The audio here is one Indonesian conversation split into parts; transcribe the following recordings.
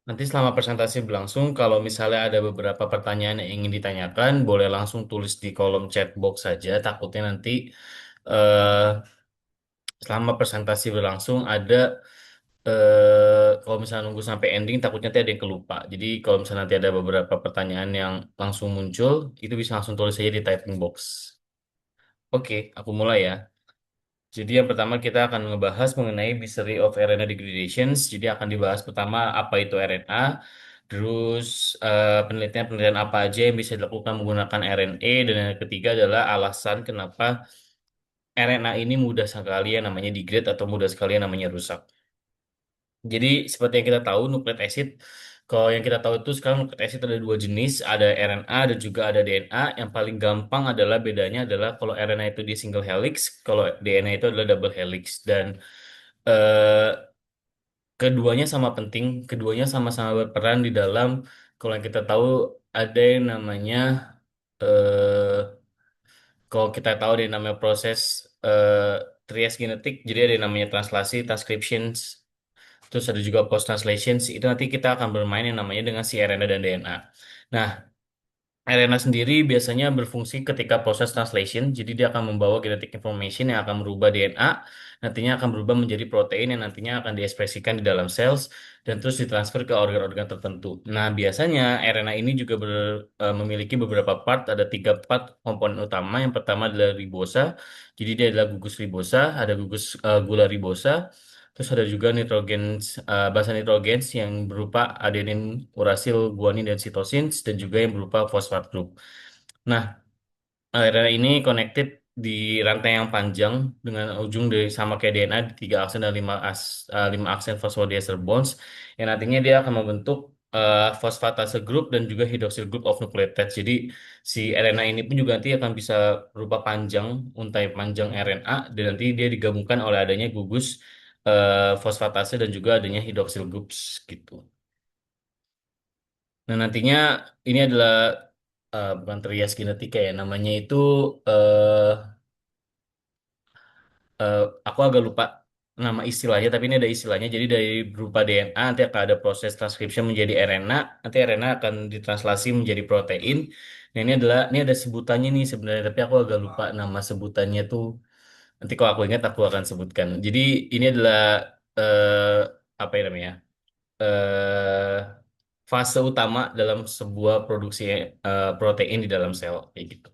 Nanti selama presentasi berlangsung, kalau misalnya ada beberapa pertanyaan yang ingin ditanyakan, boleh langsung tulis di kolom chat box saja. Takutnya nanti eh, selama presentasi berlangsung ada kalau misalnya nunggu sampai ending, takutnya nanti ada yang kelupa. Jadi kalau misalnya nanti ada beberapa pertanyaan yang langsung muncul, itu bisa langsung tulis saja di typing box. Oke, aku mulai ya. Jadi yang pertama kita akan ngebahas mengenai Mystery of RNA Degradations. Jadi akan dibahas pertama apa itu RNA, terus penelitian-penelitian apa aja yang bisa dilakukan menggunakan RNA, dan yang ketiga adalah alasan kenapa RNA ini mudah sekali yang namanya degrade atau mudah sekali yang namanya rusak. Jadi seperti yang kita tahu nukleat acid, kalau yang kita tahu itu sekarang nukleat acid ada dua jenis, ada RNA dan juga ada DNA. Yang paling gampang adalah bedanya adalah kalau RNA itu di single helix, kalau DNA itu adalah double helix. Dan eh, keduanya sama penting, keduanya sama-sama berperan di dalam, kalau yang kita tahu ada yang namanya eh, kalau kita tahu ada yang namanya proses trias genetik, jadi ada yang namanya translasi, transcriptions. Terus ada juga post translations, itu nanti kita akan bermain yang namanya dengan si RNA dan DNA. Nah, RNA sendiri biasanya berfungsi ketika proses translation, jadi dia akan membawa genetic information yang akan merubah DNA, nantinya akan berubah menjadi protein yang nantinya akan diekspresikan di dalam cells, dan terus ditransfer ke organ-organ tertentu. Nah, biasanya RNA ini juga memiliki beberapa part, ada tiga part komponen utama. Yang pertama adalah ribosa, jadi dia adalah gugus ribosa, ada gugus gula ribosa, terus ada juga nitrogen, basa nitrogen yang berupa adenin, urasil, guanin, dan sitosin, dan juga yang berupa fosfat group. Nah, RNA ini connected di rantai yang panjang dengan ujung dari sama kayak DNA di tiga aksen dan lima aksen phosphodiester bonds, yang nantinya dia akan membentuk fosfatase group dan juga hydroxyl group of nucleotides. Jadi si RNA ini pun juga nanti akan bisa berupa panjang, untai panjang RNA, dan nanti dia digabungkan oleh adanya gugus fosfatase dan juga adanya hydroxyl groups gitu. Nah, nantinya ini adalah bukan trias genetika ya, namanya itu eh eh, aku agak lupa nama istilahnya, tapi ini ada istilahnya. Jadi dari berupa DNA nanti akan ada proses transcription menjadi RNA, nanti RNA akan ditranslasi menjadi protein. Nah, ini ada sebutannya nih sebenarnya, tapi aku agak lupa nama sebutannya tuh. Nanti kalau aku ingat aku akan sebutkan. Jadi ini adalah eh, apa ya namanya? eh Fase utama dalam sebuah produksi protein di dalam sel kayak gitu.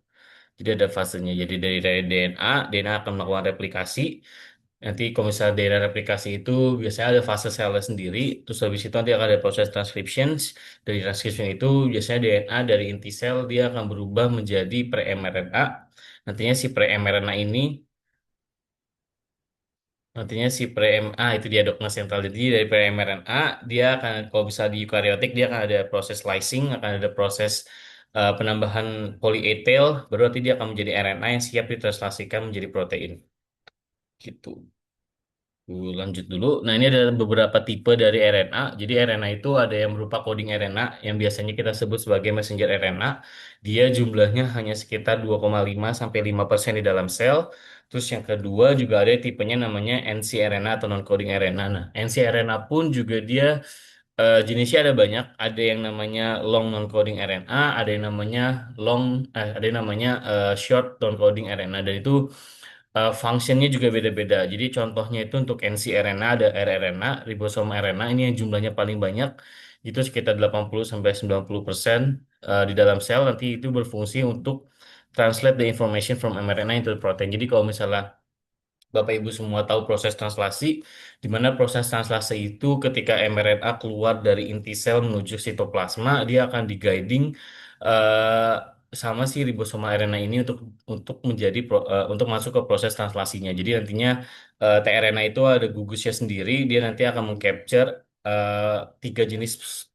Jadi ada fasenya. Jadi dari DNA akan melakukan replikasi. Nanti kalau misalnya DNA replikasi itu biasanya ada fase selnya sendiri. Terus habis itu nanti akan ada proses transcription. Dari transcription itu biasanya DNA dari inti sel dia akan berubah menjadi pre-mRNA. Nantinya si pre-mRNA ini Nantinya si pre-MA itu dia dogma sentral. Jadi dari pre-mRNA dia akan, kalau bisa di eukariotik, dia akan ada proses lysing, akan ada proses penambahan poly A tail, baru nanti dia akan menjadi RNA yang siap ditranslasikan menjadi protein. Gitu. Lanjut dulu. Nah, ini ada beberapa tipe dari RNA. Jadi RNA itu ada yang berupa coding RNA yang biasanya kita sebut sebagai messenger RNA. Dia jumlahnya hanya sekitar 2,5 sampai 5% di dalam sel. Terus yang kedua juga ada tipenya namanya ncRNA atau non-coding RNA. Nah, ncRNA pun juga dia jenisnya ada banyak. Ada yang namanya long non-coding RNA, ada yang namanya ada yang namanya short non-coding RNA, dan itu fungsinya juga beda-beda. Jadi contohnya itu untuk ncRNA ada rRNA, ribosom RNA ini yang jumlahnya paling banyak, itu sekitar 80 sampai 90% di dalam sel, nanti itu berfungsi untuk translate the information from mRNA into the protein. Jadi kalau misalnya Bapak Ibu semua tahu proses translasi, di mana proses translasi itu ketika mRNA keluar dari inti sel menuju sitoplasma, dia akan di-guiding eh, sama si ribosoma RNA ini untuk masuk ke proses translasinya. Jadi nantinya tRNA itu ada gugusnya sendiri, dia nanti akan mengcapture eh, tiga jenis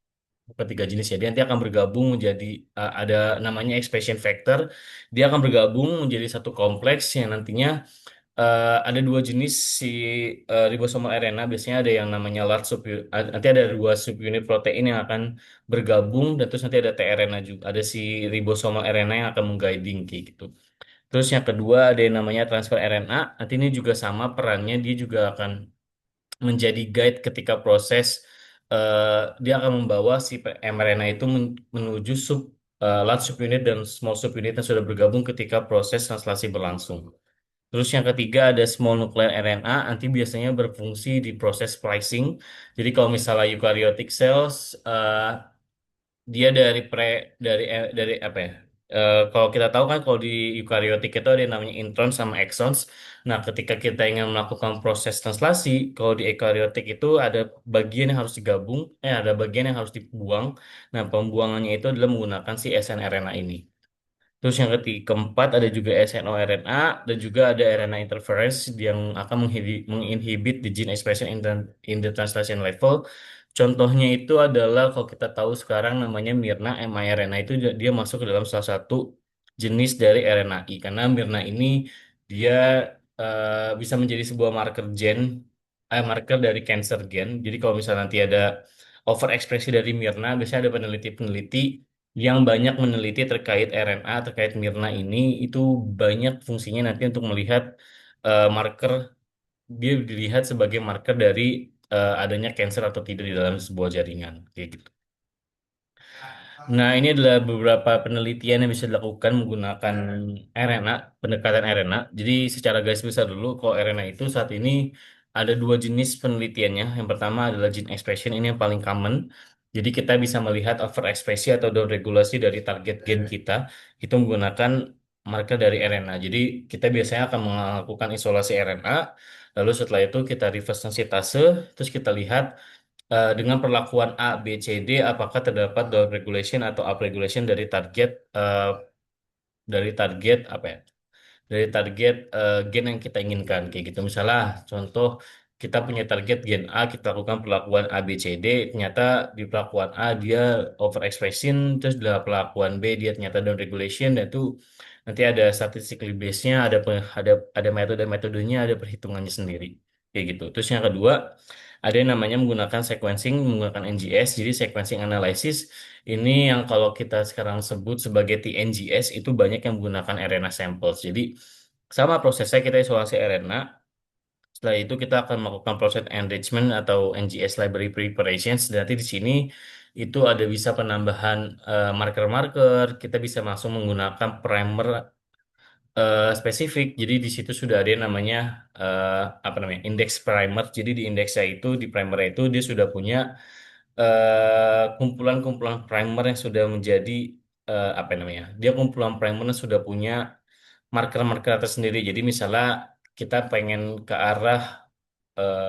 bukan tiga jenis ya, dia nanti akan bergabung menjadi ada namanya expression factor, dia akan bergabung menjadi satu kompleks yang nantinya ada dua jenis si ribosomal RNA. Biasanya ada yang namanya nanti ada dua subunit protein yang akan bergabung, dan terus nanti ada tRNA juga, ada si ribosomal RNA yang akan mengguiding kayak gitu. Terus yang kedua ada yang namanya transfer RNA. Nanti ini juga sama perannya, dia juga akan menjadi guide ketika proses eh, dia akan membawa si mRNA itu menuju large subunit dan small subunit yang sudah bergabung ketika proses translasi berlangsung. Terus yang ketiga ada small nuclear RNA, nanti biasanya berfungsi di proses splicing. Jadi kalau misalnya eukaryotic cells, dia dari apa ya? Kalau kita tahu kan kalau di eukaryotik itu ada yang namanya introns sama exons. Nah, ketika kita ingin melakukan proses translasi, kalau di eukaryotik itu ada bagian yang harus digabung, ada bagian yang harus dibuang. Nah, pembuangannya itu adalah menggunakan si snRNA ini. Terus yang keempat ada juga snRNA dan juga ada RNA interference yang akan menginhibit the gene expression in the translation level. Contohnya itu adalah kalau kita tahu sekarang namanya Mirna miRNA itu dia masuk ke dalam salah satu jenis dari RNAi karena Mirna ini dia bisa menjadi sebuah marker dari cancer gen. Jadi kalau misalnya nanti ada overekspresi dari Mirna, biasanya ada peneliti-peneliti yang banyak meneliti terkait RNA, terkait Mirna ini, itu banyak fungsinya nanti untuk melihat marker, dia dilihat sebagai marker dari adanya cancer atau tidak di dalam sebuah jaringan, kayak gitu. Nah, ini adalah beberapa penelitian yang bisa dilakukan menggunakan RNA, pendekatan RNA. Jadi secara garis besar dulu, kalau RNA itu saat ini ada dua jenis penelitiannya. Yang pertama adalah gene expression, ini yang paling common. Jadi kita bisa melihat overekspresi atau downregulasi dari target gen kita, itu menggunakan marker dari RNA. Jadi kita biasanya akan melakukan isolasi RNA, lalu setelah itu kita reverse sensitase, terus kita lihat dengan perlakuan A, B, C, D, apakah terdapat down regulation atau up regulation dari target apa ya? Dari target gen yang kita inginkan kayak gitu. Misalnya contoh kita punya target gen A, kita lakukan perlakuan A, B, C, D, ternyata di perlakuan A dia overexpression, terus di perlakuan B dia ternyata down regulation dan itu nanti ada statistically base-nya, ada metode-metodenya, ada perhitungannya sendiri kayak gitu. Terus yang kedua ada yang namanya menggunakan sequencing menggunakan NGS. Jadi sequencing analysis ini yang kalau kita sekarang sebut sebagai TNGS itu banyak yang menggunakan RNA samples. Jadi sama prosesnya kita isolasi RNA. Setelah itu kita akan melakukan proses enrichment atau NGS library preparations. Dan nanti di sini itu ada bisa penambahan marker-marker. Kita bisa langsung menggunakan primer spesifik. Jadi di situ sudah ada yang namanya eh, apa namanya index primer. Jadi di indeksnya itu di primer itu dia sudah punya kumpulan-kumpulan primer yang sudah menjadi apa namanya? Dia kumpulan primer yang sudah punya marker-marker tersendiri. Jadi misalnya kita pengen ke arah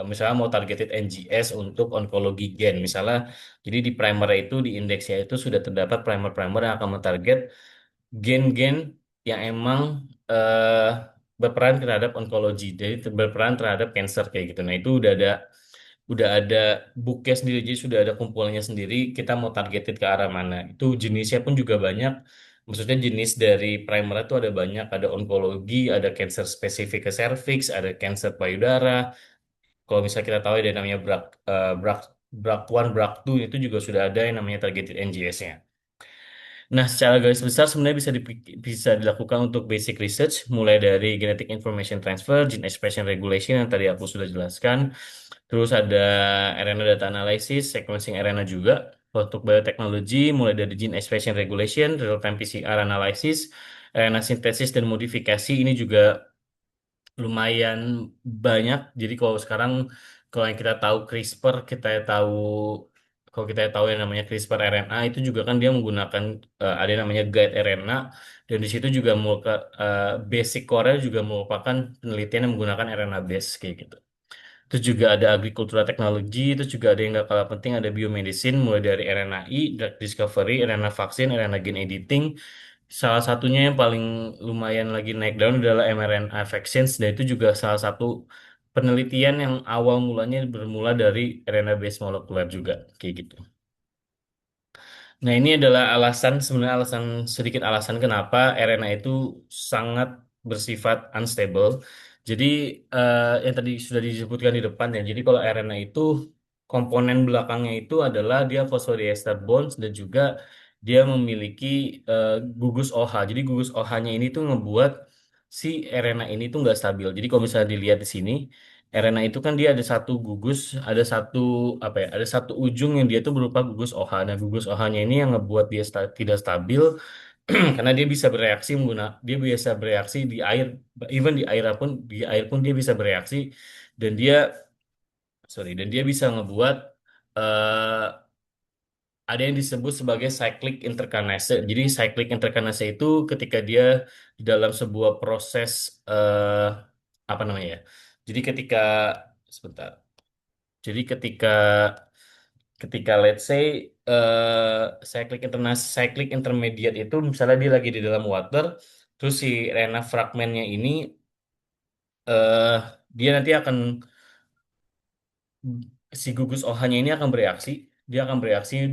misalnya mau targeted NGS untuk onkologi gen misalnya. Jadi di primer itu di indeksnya itu sudah terdapat primer-primer yang akan mentarget gen-gen yang emang eh, berperan terhadap onkologi, jadi berperan terhadap cancer kayak gitu. Nah itu udah ada booknya sendiri, jadi sudah ada kumpulannya sendiri. Kita mau targeted ke arah mana? Itu jenisnya pun juga banyak. Maksudnya jenis dari primer itu ada banyak, ada onkologi, ada cancer spesifik ke cervix, ada cancer payudara. Kalau misalnya kita tahu ada yang namanya BRCA1, BRCA2 itu juga sudah ada yang namanya targeted NGS-nya. Nah, secara garis besar sebenarnya bisa dilakukan untuk basic research, mulai dari genetic information transfer, gene expression regulation yang tadi aku sudah jelaskan. Terus ada RNA data analysis, sequencing RNA juga. Untuk bioteknologi, mulai dari gene expression regulation, real-time PCR analysis, RNA sintesis dan modifikasi ini juga lumayan banyak. Jadi kalau yang kita tahu CRISPR, kalau kita tahu yang namanya CRISPR RNA itu juga kan dia menggunakan ada yang namanya guide RNA dan di situ juga basic core juga merupakan penelitian yang menggunakan RNA base kayak gitu. Terus juga ada agricultural technology, terus juga ada yang gak kalah penting ada biomedicine mulai dari RNAi, drug discovery, RNA vaksin, RNA gene editing. Salah satunya yang paling lumayan lagi naik daun adalah mRNA vaccines dan itu juga salah satu penelitian yang awal mulanya bermula dari RNA based molekuler juga kayak gitu. Nah, ini adalah sebenarnya sedikit alasan kenapa RNA itu sangat bersifat unstable. Jadi, yang tadi sudah disebutkan di depan ya, jadi kalau RNA itu komponen belakangnya itu adalah dia phosphodiester bonds dan juga dia memiliki eh, gugus OH. Jadi gugus OH-nya ini tuh ngebuat si RNA ini tuh nggak stabil. Jadi kalau misalnya dilihat di sini, RNA itu kan dia ada satu gugus, ada satu apa ya, ada satu ujung yang dia tuh berupa gugus OH. Nah, gugus OH-nya ini yang ngebuat dia tidak stabil karena dia bisa bereaksi dia bisa bereaksi di air, even di air pun dia bisa bereaksi dan dia bisa ngebuat eh, ada yang disebut sebagai cyclic interkinase. Jadi cyclic interkinase itu ketika dia di dalam sebuah proses apa namanya ya? Jadi ketika sebentar. Jadi ketika let's say cyclic intermediate itu misalnya dia lagi di dalam water, terus si RNA fragmennya ini eh dia nanti akan si gugus OH-nya ini akan bereaksi. Dia akan bereaksi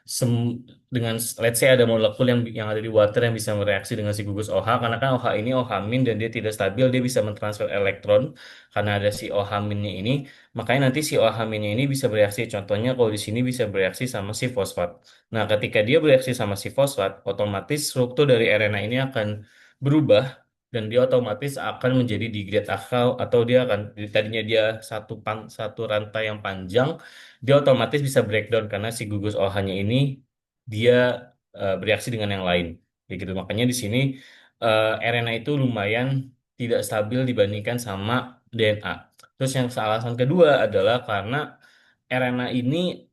sem, dengan let's say ada molekul yang ada di water yang bisa bereaksi dengan si gugus OH karena kan OH ini OH min dan dia tidak stabil, dia bisa mentransfer elektron karena ada si OH minnya ini. Makanya nanti si OH minnya ini bisa bereaksi. Contohnya kalau di sini bisa bereaksi sama si fosfat. Nah, ketika dia bereaksi sama si fosfat, otomatis struktur dari RNA ini akan berubah dan dia otomatis akan menjadi degrade atau dia akan tadinya dia satu rantai yang panjang, dia otomatis bisa breakdown karena si gugus OH-nya ini dia bereaksi dengan yang lain begitu. Makanya di sini RNA itu lumayan tidak stabil dibandingkan sama DNA. Terus yang alasan kedua adalah karena RNA ini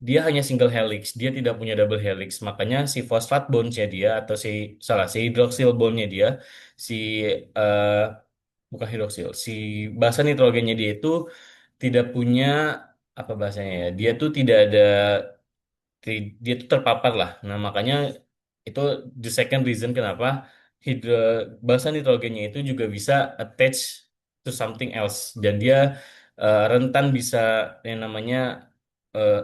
dia hanya single helix, dia tidak punya double helix. Makanya si fosfat bonds-nya dia atau si hidroksil bond-nya dia, si eh, bukan hidroksil, si basa nitrogennya dia itu tidak punya apa bahasanya ya? Dia tuh tidak ada dia tuh terpapar lah. Nah, makanya itu the second reason kenapa hidro basa nitrogennya itu juga bisa attach to something else dan dia rentan bisa yang namanya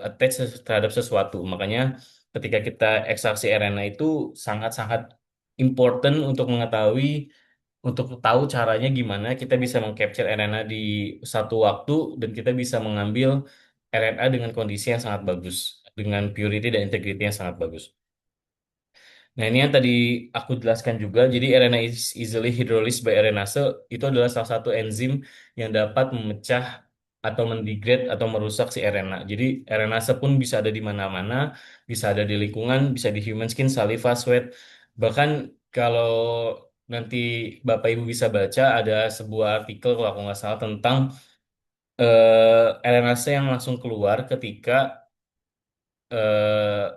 attach terhadap sesuatu. Makanya ketika kita ekstraksi RNA itu sangat-sangat important untuk tahu caranya gimana kita bisa mengcapture RNA di satu waktu dan kita bisa mengambil RNA dengan kondisi yang sangat bagus, dengan purity dan integrity yang sangat bagus. Nah, ini yang tadi aku jelaskan juga. Jadi RNA is easily hydrolyzed by RNase itu adalah salah satu enzim yang dapat memecah atau mendegrade atau merusak si RNA. Jadi RNase pun bisa ada di mana-mana, bisa ada di lingkungan, bisa di human skin, saliva, sweat. Bahkan kalau nanti Bapak Ibu bisa baca ada sebuah artikel kalau aku nggak salah tentang RNase yang langsung keluar ketika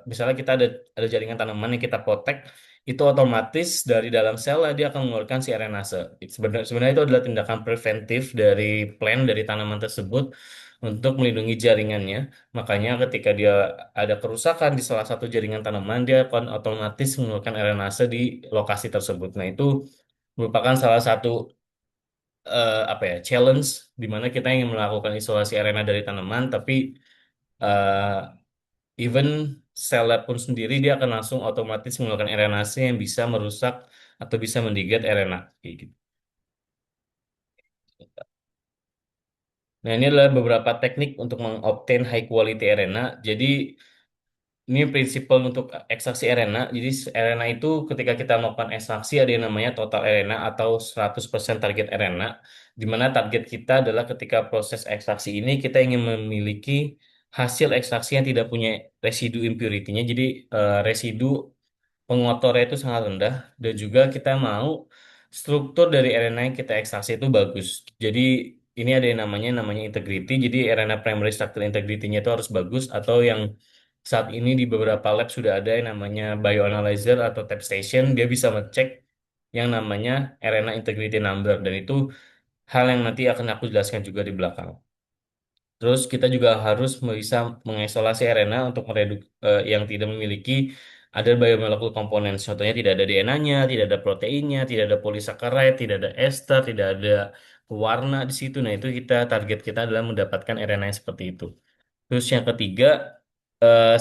misalnya kita ada jaringan tanaman yang kita potek, itu otomatis dari dalam sel lah dia akan mengeluarkan si RNase. Sebenarnya itu adalah tindakan preventif dari plant dari tanaman tersebut untuk melindungi jaringannya. Makanya ketika dia ada kerusakan di salah satu jaringan tanaman, dia akan otomatis mengeluarkan RNase di lokasi tersebut. Nah, itu merupakan salah satu apa ya challenge di mana kita ingin melakukan isolasi RNA dari tanaman, tapi eh, even sel lab pun sendiri dia akan langsung otomatis mengeluarkan RNase yang bisa merusak atau bisa mendegrade RNA kayak gitu. Nah, ini adalah beberapa teknik untuk mengobtain high quality RNA. Jadi ini prinsipal untuk ekstraksi RNA. Jadi RNA itu ketika kita melakukan ekstraksi ada yang namanya total RNA atau 100% target RNA. Di mana target kita adalah ketika proses ekstraksi ini kita ingin memiliki hasil ekstraksi yang tidak punya residu impurity-nya. Jadi residu pengotornya itu sangat rendah dan juga kita mau struktur dari RNA yang kita ekstraksi itu bagus. Jadi ini ada yang namanya integrity. Jadi RNA primary structure integrity-nya itu harus bagus atau yang saat ini di beberapa lab sudah ada yang namanya bioanalyzer atau TabStation. Dia bisa ngecek yang namanya RNA integrity number dan itu hal yang nanti akan aku jelaskan juga di belakang. Terus kita juga harus bisa mengisolasi RNA untuk yang tidak memiliki ada biomolekul komponen. Contohnya tidak ada DNA-nya, tidak ada proteinnya, tidak ada polisakarida, tidak ada ester, tidak ada pewarna di situ. Nah, itu target kita adalah mendapatkan RNA yang seperti itu. Terus yang ketiga,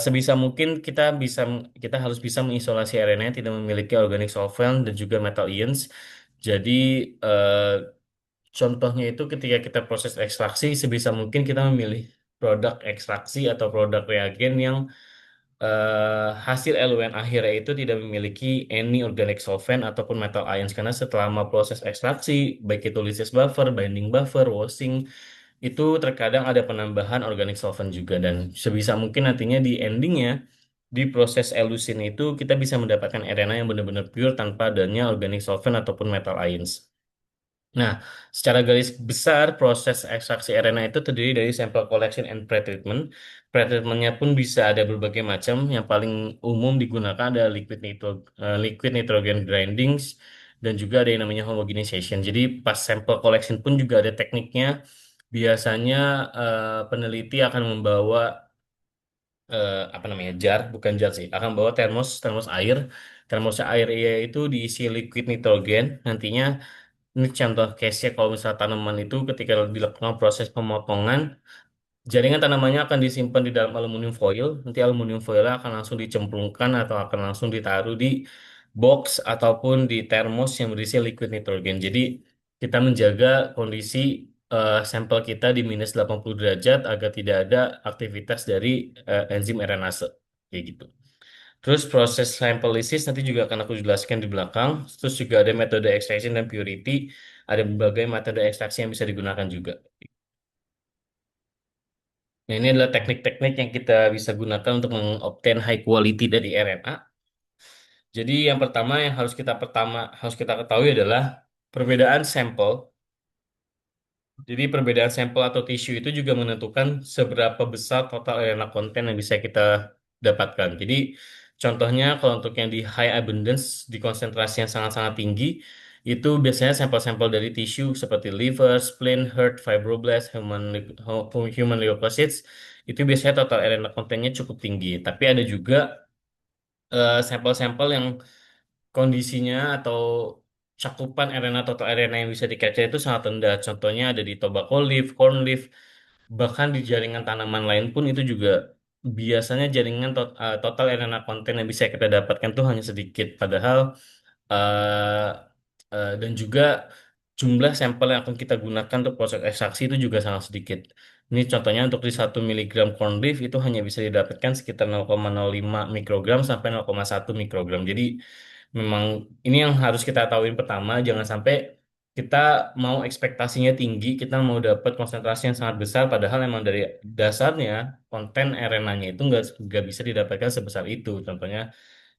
sebisa mungkin kita harus bisa mengisolasi RNA yang tidak memiliki organic solvent dan juga metal ions. Jadi eh, contohnya itu ketika kita proses ekstraksi, sebisa mungkin kita memilih produk ekstraksi atau produk reagen yang hasil eluen akhirnya itu tidak memiliki any organic solvent ataupun metal ions karena selama proses ekstraksi baik itu lysis buffer, binding buffer, washing itu terkadang ada penambahan organic solvent juga dan sebisa mungkin nantinya di endingnya di proses elusin itu kita bisa mendapatkan arena yang benar-benar pure tanpa adanya organic solvent ataupun metal ions. Nah, secara garis besar proses ekstraksi RNA itu terdiri dari sampel collection and pretreatment. Pretreatmentnya pun bisa ada berbagai macam. Yang paling umum digunakan ada liquid nitrogen grindings dan juga ada yang namanya homogenization. Jadi pas sampel collection pun juga ada tekniknya. Biasanya peneliti akan membawa apa namanya jar, bukan jar sih, akan bawa termos termos air. Termos air itu diisi liquid nitrogen. Nantinya ini contoh case-nya kalau misal tanaman itu ketika dilakukan proses pemotongan, jaringan tanamannya akan disimpan di dalam aluminium foil. Nanti aluminium foilnya akan langsung dicemplungkan atau akan langsung ditaruh di box ataupun di termos yang berisi liquid nitrogen. Jadi kita menjaga kondisi sampel kita di minus 80 derajat agar tidak ada aktivitas dari enzim arenase. Kayak gitu. Terus proses sample lysis nanti juga akan aku jelaskan di belakang. Terus juga ada metode extraction dan purity. Ada berbagai metode ekstraksi yang bisa digunakan juga. Nah, ini adalah teknik-teknik yang kita bisa gunakan untuk mengobtain high quality dari RNA. Jadi yang harus kita ketahui adalah perbedaan sampel. Jadi perbedaan sampel atau tisu itu juga menentukan seberapa besar total RNA konten yang bisa kita dapatkan. Jadi contohnya kalau untuk yang di high abundance di konsentrasi yang sangat-sangat tinggi itu biasanya sampel-sampel dari tisu seperti liver, spleen, heart, fibroblast, human leukocytes itu biasanya total RNA kontennya cukup tinggi. Tapi ada juga sampel-sampel yang kondisinya atau cakupan RNA total RNA yang bisa di-capture itu sangat rendah. Contohnya ada di tobacco leaf, corn leaf, bahkan di jaringan tanaman lain pun itu juga biasanya total RNA konten yang bisa kita dapatkan tuh hanya sedikit. Padahal eh, dan juga jumlah sampel yang akan kita gunakan untuk proses ekstraksi itu juga sangat sedikit. Ini contohnya untuk di 1 mg corn beef itu hanya bisa didapatkan sekitar 0,05 mikrogram sampai 0,1 mikrogram. Jadi memang ini yang harus kita tahuin pertama, jangan sampai kita mau ekspektasinya tinggi, kita mau dapat konsentrasi yang sangat besar, padahal memang dari dasarnya konten RNA-nya itu nggak bisa didapatkan sebesar itu. Contohnya,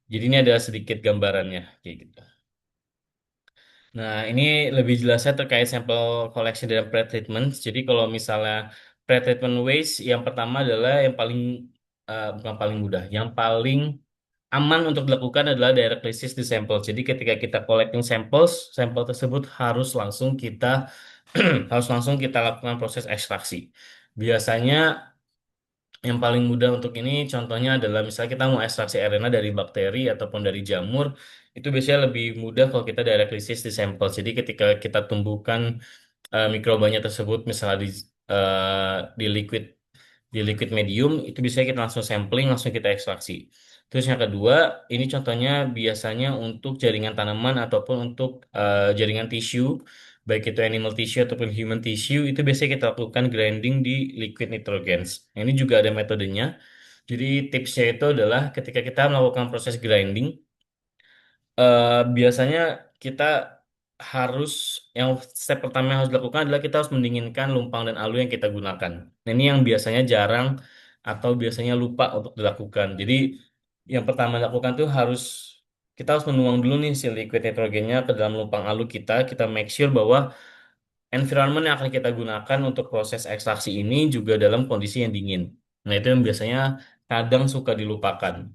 jadi ini ada sedikit gambarannya kayak gitu. Nah, ini lebih jelasnya terkait sampel collection dan pre-treatment. Jadi kalau misalnya pre-treatment ways, yang pertama adalah yang paling bukan paling mudah, yang paling aman untuk dilakukan adalah direct lysis di sampel. Jadi ketika kita collecting samples, sampel tersebut harus langsung kita harus langsung kita lakukan proses ekstraksi. Biasanya yang paling mudah untuk ini contohnya adalah misalnya kita mau ekstraksi RNA dari bakteri ataupun dari jamur, itu biasanya lebih mudah kalau kita direct lysis di sampel. Jadi ketika kita tumbuhkan mikrobanya tersebut misalnya eh, di liquid di liquid medium itu biasanya kita langsung sampling, langsung kita ekstraksi. Terus yang kedua, ini contohnya biasanya untuk jaringan tanaman ataupun untuk jaringan tisu, baik itu animal tissue ataupun human tissue, itu biasanya kita lakukan grinding di liquid nitrogens. Nah, ini juga ada metodenya. Jadi tipsnya itu adalah ketika kita melakukan proses grinding, biasanya kita harus yang step pertama yang harus dilakukan adalah kita harus mendinginkan lumpang dan alu yang kita gunakan. Nah, ini yang biasanya jarang atau biasanya lupa untuk dilakukan. Jadi yang pertama dilakukan tuh kita harus menuang dulu nih si liquid nitrogennya ke dalam lumpang alu kita. Kita make sure bahwa environment yang akan kita gunakan untuk proses ekstraksi ini juga dalam kondisi yang dingin. Nah, itu yang biasanya kadang suka dilupakan.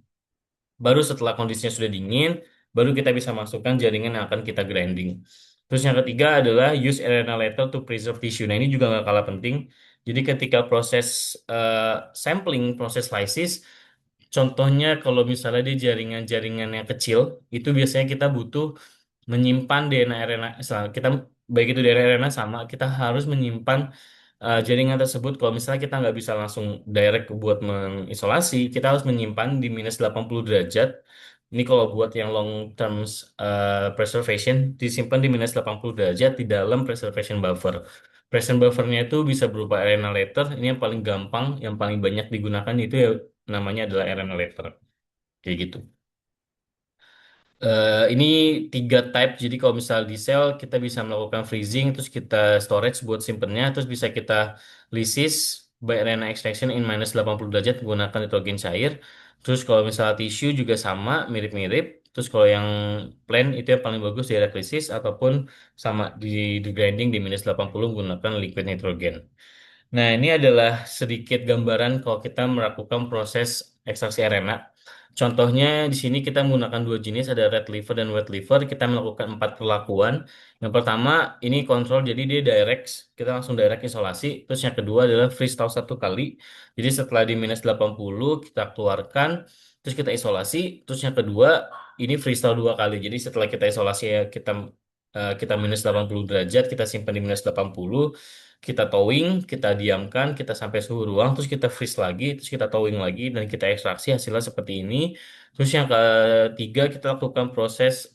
Baru setelah kondisinya sudah dingin, baru kita bisa masukkan jaringan yang akan kita grinding. Terus yang ketiga adalah use arena letter to preserve tissue. Nah, ini juga nggak kalah penting. Jadi ketika proses sampling, proses lysis, contohnya kalau misalnya di jaringan-jaringan yang kecil, itu biasanya kita butuh menyimpan DNA-RNA, kita baik itu DNA-RNA sama, kita harus menyimpan jaringan tersebut. Kalau misalnya kita nggak bisa langsung direct buat mengisolasi, kita harus menyimpan di minus 80 derajat. Ini kalau buat yang long term preservation, disimpan di minus 80 derajat di dalam preservation buffer. Present buffernya itu bisa berupa arena letter. Ini yang paling gampang, yang paling banyak digunakan itu ya namanya adalah arena letter. Kayak gitu. Ini tiga type. Jadi kalau misal di cell kita bisa melakukan freezing, terus kita storage buat simpennya, terus bisa kita lysis by arena extraction in minus 80 derajat menggunakan nitrogen cair. Terus kalau misal tisu juga sama, mirip-mirip. Terus kalau yang plain itu yang paling bagus direct lysis ataupun sama di grinding di minus 80 menggunakan liquid nitrogen. Nah, ini adalah sedikit gambaran kalau kita melakukan proses ekstraksi arena. Contohnya di sini kita menggunakan dua jenis, ada red liver dan white liver. Kita melakukan empat perlakuan. Yang pertama, ini kontrol, jadi dia direct, kita langsung direct isolasi. Terus yang kedua adalah freeze-thaw satu kali. Jadi setelah di minus 80, kita keluarkan, terus kita isolasi. Terus yang kedua, ini freeze-thaw dua kali. Jadi setelah kita isolasi, ya, kita minus 80 derajat, kita simpan di minus 80, kita towing, kita diamkan, kita sampai suhu ruang, terus kita freeze lagi, terus kita towing lagi, dan kita ekstraksi hasilnya seperti ini. Terus yang ketiga, kita lakukan proses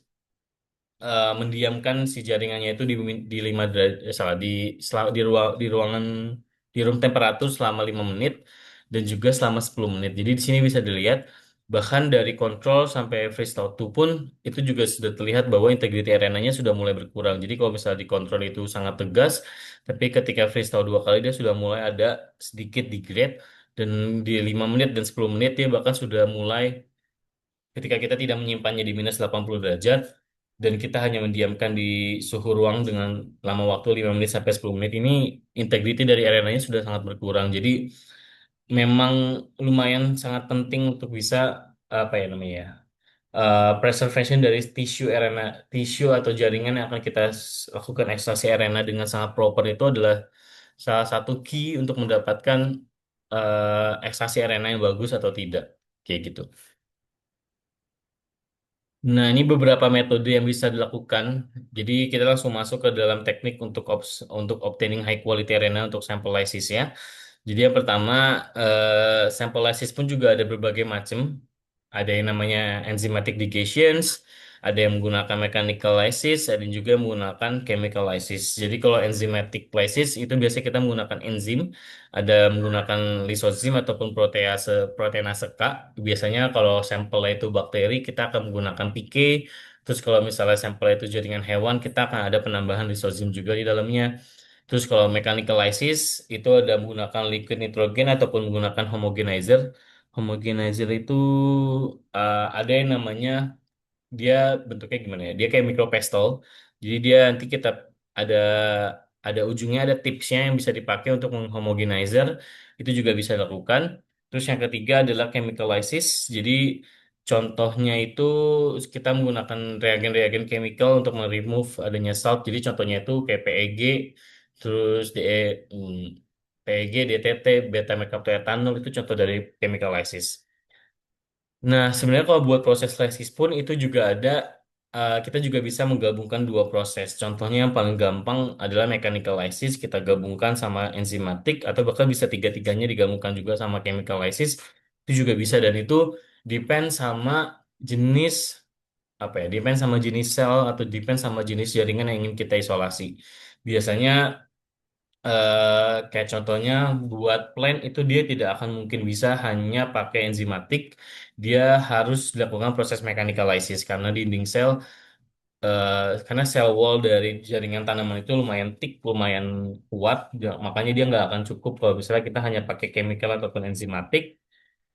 mendiamkan si jaringannya itu di 5 derajat, salah, di ruangan di room temperatur selama 5 menit dan juga selama 10 menit. Jadi di sini bisa dilihat bahkan dari kontrol sampai freeze auto pun itu juga sudah terlihat bahwa integrity arenanya sudah mulai berkurang. Jadi kalau misalnya di kontrol itu sangat tegas, tapi ketika freeze auto dua kali dia sudah mulai ada sedikit degrade, dan di 5 menit dan 10 menit dia bahkan sudah mulai, ketika kita tidak menyimpannya di minus 80 derajat dan kita hanya mendiamkan di suhu ruang dengan lama waktu 5 menit sampai 10 menit, ini integrity dari arenanya sudah sangat berkurang. Jadi memang lumayan sangat penting untuk bisa apa ya namanya ya, preservation dari tisu atau jaringan yang akan kita lakukan ekstraksi arena dengan sangat proper, itu adalah salah satu key untuk mendapatkan ekstraksi arena yang bagus atau tidak, kayak gitu. Nah, ini beberapa metode yang bisa dilakukan. Jadi kita langsung masuk ke dalam teknik untuk obtaining high quality arena untuk sample lysis ya. Jadi yang pertama, sample lysis pun juga ada berbagai macam. Ada yang namanya enzymatic digestions, ada yang menggunakan mechanical lysis, ada yang juga menggunakan chemical lysis. Jadi kalau enzymatic lysis itu biasanya kita menggunakan enzim, ada menggunakan lysosome ataupun proteinase K. Biasanya kalau sampelnya itu bakteri, kita akan menggunakan PK. Terus kalau misalnya sampel itu jaringan hewan, kita akan ada penambahan lysosome juga di dalamnya. Terus kalau mechanical lysis itu ada menggunakan liquid nitrogen ataupun menggunakan homogenizer. Homogenizer itu ada yang namanya, dia bentuknya gimana ya? Dia kayak micropestle. Jadi dia nanti kita ada ada ujungnya, ada tipsnya yang bisa dipakai untuk menghomogenizer. Itu juga bisa dilakukan. Terus yang ketiga adalah chemical lysis. Jadi contohnya itu kita menggunakan reagen-reagen chemical untuk remove adanya salt. Jadi contohnya itu kayak PEG, terus PEG, DTT, beta mercaptoetanol, itu contoh dari chemical lysis. Nah, sebenarnya kalau buat proses lysis pun itu juga ada, kita juga bisa menggabungkan dua proses. Contohnya yang paling gampang adalah mechanical lysis, kita gabungkan sama enzimatik, atau bahkan bisa tiga-tiganya digabungkan juga sama chemical lysis, itu juga bisa, dan itu depend sama jenis, apa ya, depend sama jenis sel atau depend sama jenis jaringan yang ingin kita isolasi. Biasanya kayak contohnya buat plan itu dia tidak akan mungkin bisa hanya pakai enzimatik, dia harus dilakukan proses mechanical lysis karena dinding sel, karena sel wall dari jaringan tanaman itu lumayan thick, lumayan kuat, makanya dia nggak akan cukup kalau misalnya kita hanya pakai chemical ataupun enzimatik,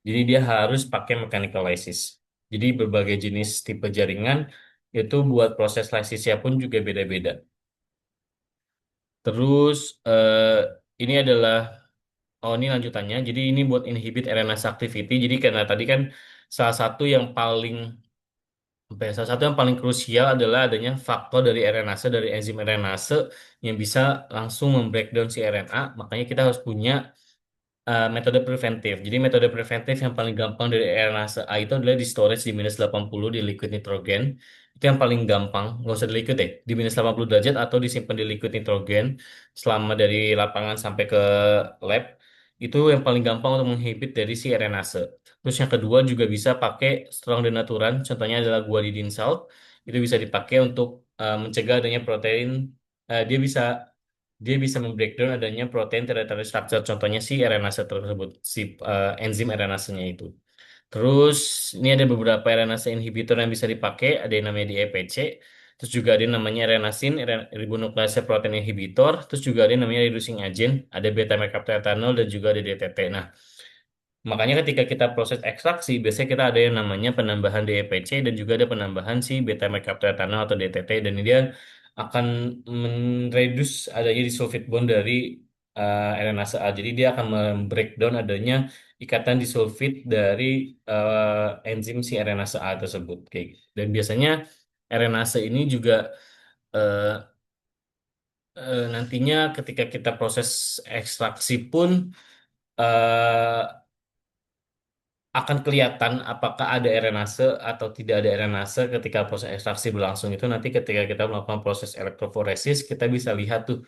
jadi dia harus pakai mechanical lysis. Jadi berbagai jenis tipe jaringan itu buat proses lysisnya pun juga beda-beda. Terus ini adalah, oh, ini lanjutannya. Jadi ini buat inhibit RNase activity. Jadi karena tadi kan salah satu yang paling apa ya, salah satu yang paling krusial adalah adanya faktor dari RNase, dari enzim RNase yang bisa langsung membreakdown si RNA. Makanya kita harus punya metode preventif. Jadi metode preventif yang paling gampang dari RNase A itu adalah di storage di minus 80 di liquid nitrogen. Itu yang paling gampang, nggak usah di liquid ya, di minus 80 derajat atau disimpan di liquid nitrogen selama dari lapangan sampai ke lab. Itu yang paling gampang untuk menginhibit dari si RNase. Terus yang kedua juga bisa pakai strong denaturan, contohnya adalah guanidine salt. Itu bisa dipakai untuk mencegah adanya protein, dia bisa dia bisa membreakdown adanya protein tertiary structure. Contohnya si RNase tersebut, si enzim RNase-nya itu. Terus ini ada beberapa RNase inhibitor yang bisa dipakai, ada yang namanya DEPC, terus juga ada yang namanya RNasin, ribonuklease protein inhibitor, terus juga ada yang namanya reducing agent, ada beta mercaptoethanol dan juga ada DTT. Nah, makanya ketika kita proses ekstraksi, biasanya kita ada yang namanya penambahan DEPC dan juga ada penambahan si beta mercaptoethanol atau DTT, dan ini dia akan mereduce adanya disulfide bond dari RNase A. Jadi dia akan membreakdown adanya ikatan disulfide dari enzim si RNase A tersebut. Kayak gitu. Dan biasanya RNase ini juga eh, nantinya ketika kita proses ekstraksi pun eh, akan kelihatan apakah ada aerenase atau tidak ada aerenase ketika proses ekstraksi berlangsung itu nanti ketika kita melakukan proses elektroforesis kita bisa lihat tuh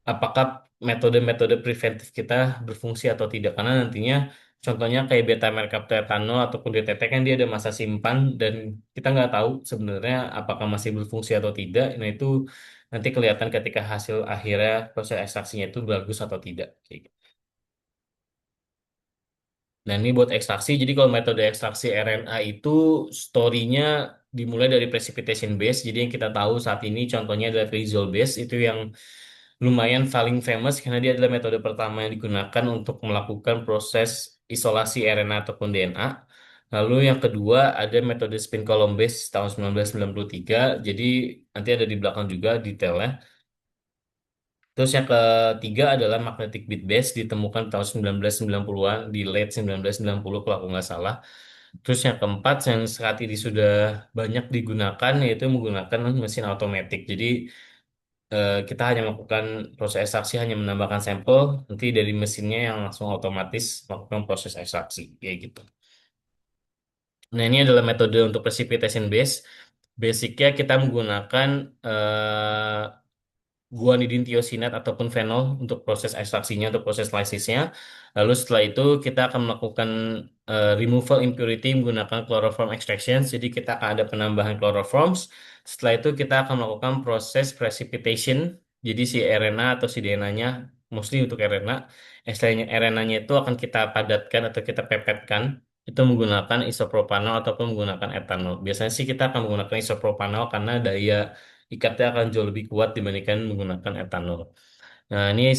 apakah metode-metode preventif kita berfungsi atau tidak karena nantinya contohnya kayak beta mercaptoethanol ataupun DTT kan dia ada masa simpan dan kita nggak tahu sebenarnya apakah masih berfungsi atau tidak. Nah itu nanti kelihatan ketika hasil akhirnya proses ekstraksinya itu bagus atau tidak. Kayak gitu. Nah, ini buat ekstraksi. Jadi kalau metode ekstraksi RNA itu story-nya dimulai dari precipitation base. Jadi yang kita tahu saat ini contohnya adalah rizol base. Itu yang lumayan paling famous karena dia adalah metode pertama yang digunakan untuk melakukan proses isolasi RNA ataupun DNA. Lalu yang kedua ada metode spin column base tahun 1993. Jadi nanti ada di belakang juga detailnya. Terus yang ketiga adalah magnetic beat base ditemukan tahun 1990-an di late 1990 kalau aku nggak salah. Terus yang keempat yang saat ini sudah banyak digunakan yaitu menggunakan mesin otomatik. Jadi kita hanya melakukan proses ekstraksi hanya menambahkan sampel nanti dari mesinnya yang langsung otomatis melakukan proses ekstraksi kayak gitu. Nah ini adalah metode untuk precipitation base. Basicnya kita menggunakan guanidin tiosinat ataupun fenol untuk proses ekstraksinya, untuk proses lysisnya. Lalu setelah itu kita akan melakukan removal impurity menggunakan chloroform extraction. Jadi kita akan ada penambahan chloroforms. Setelah itu kita akan melakukan proses precipitation. Jadi si RNA atau si DNA-nya, mostly untuk RNA, istilahnya RNA-nya itu akan kita padatkan atau kita pepetkan. Itu menggunakan isopropanol ataupun menggunakan etanol. Biasanya sih kita akan menggunakan isopropanol karena daya ikatnya akan jauh lebih kuat dibandingkan menggunakan etanol. Nah, ini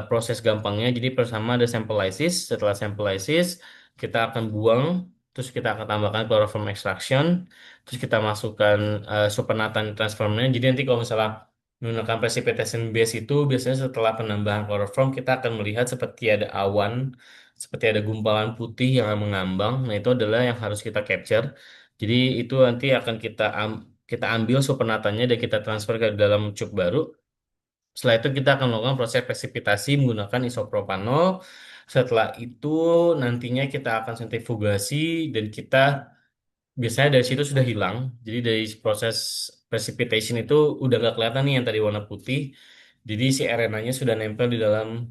proses gampangnya. Jadi pertama ada sampel lysis. Setelah sampel lysis, kita akan buang, terus kita akan tambahkan chloroform extraction, terus kita masukkan supernatant transformnya. Jadi nanti kalau misalnya menggunakan precipitation base itu biasanya setelah penambahan chloroform kita akan melihat seperti ada awan, seperti ada gumpalan putih yang mengambang. Nah, itu adalah yang harus kita capture. Jadi itu nanti akan kita ambil supernatannya dan kita transfer ke dalam cup baru. Setelah itu kita akan melakukan proses presipitasi menggunakan isopropanol. Setelah itu nantinya kita akan sentrifugasi dan kita biasanya dari situ sudah hilang. Jadi dari proses precipitation itu udah nggak kelihatan nih yang tadi warna putih. Jadi si RNA-nya sudah nempel di dalam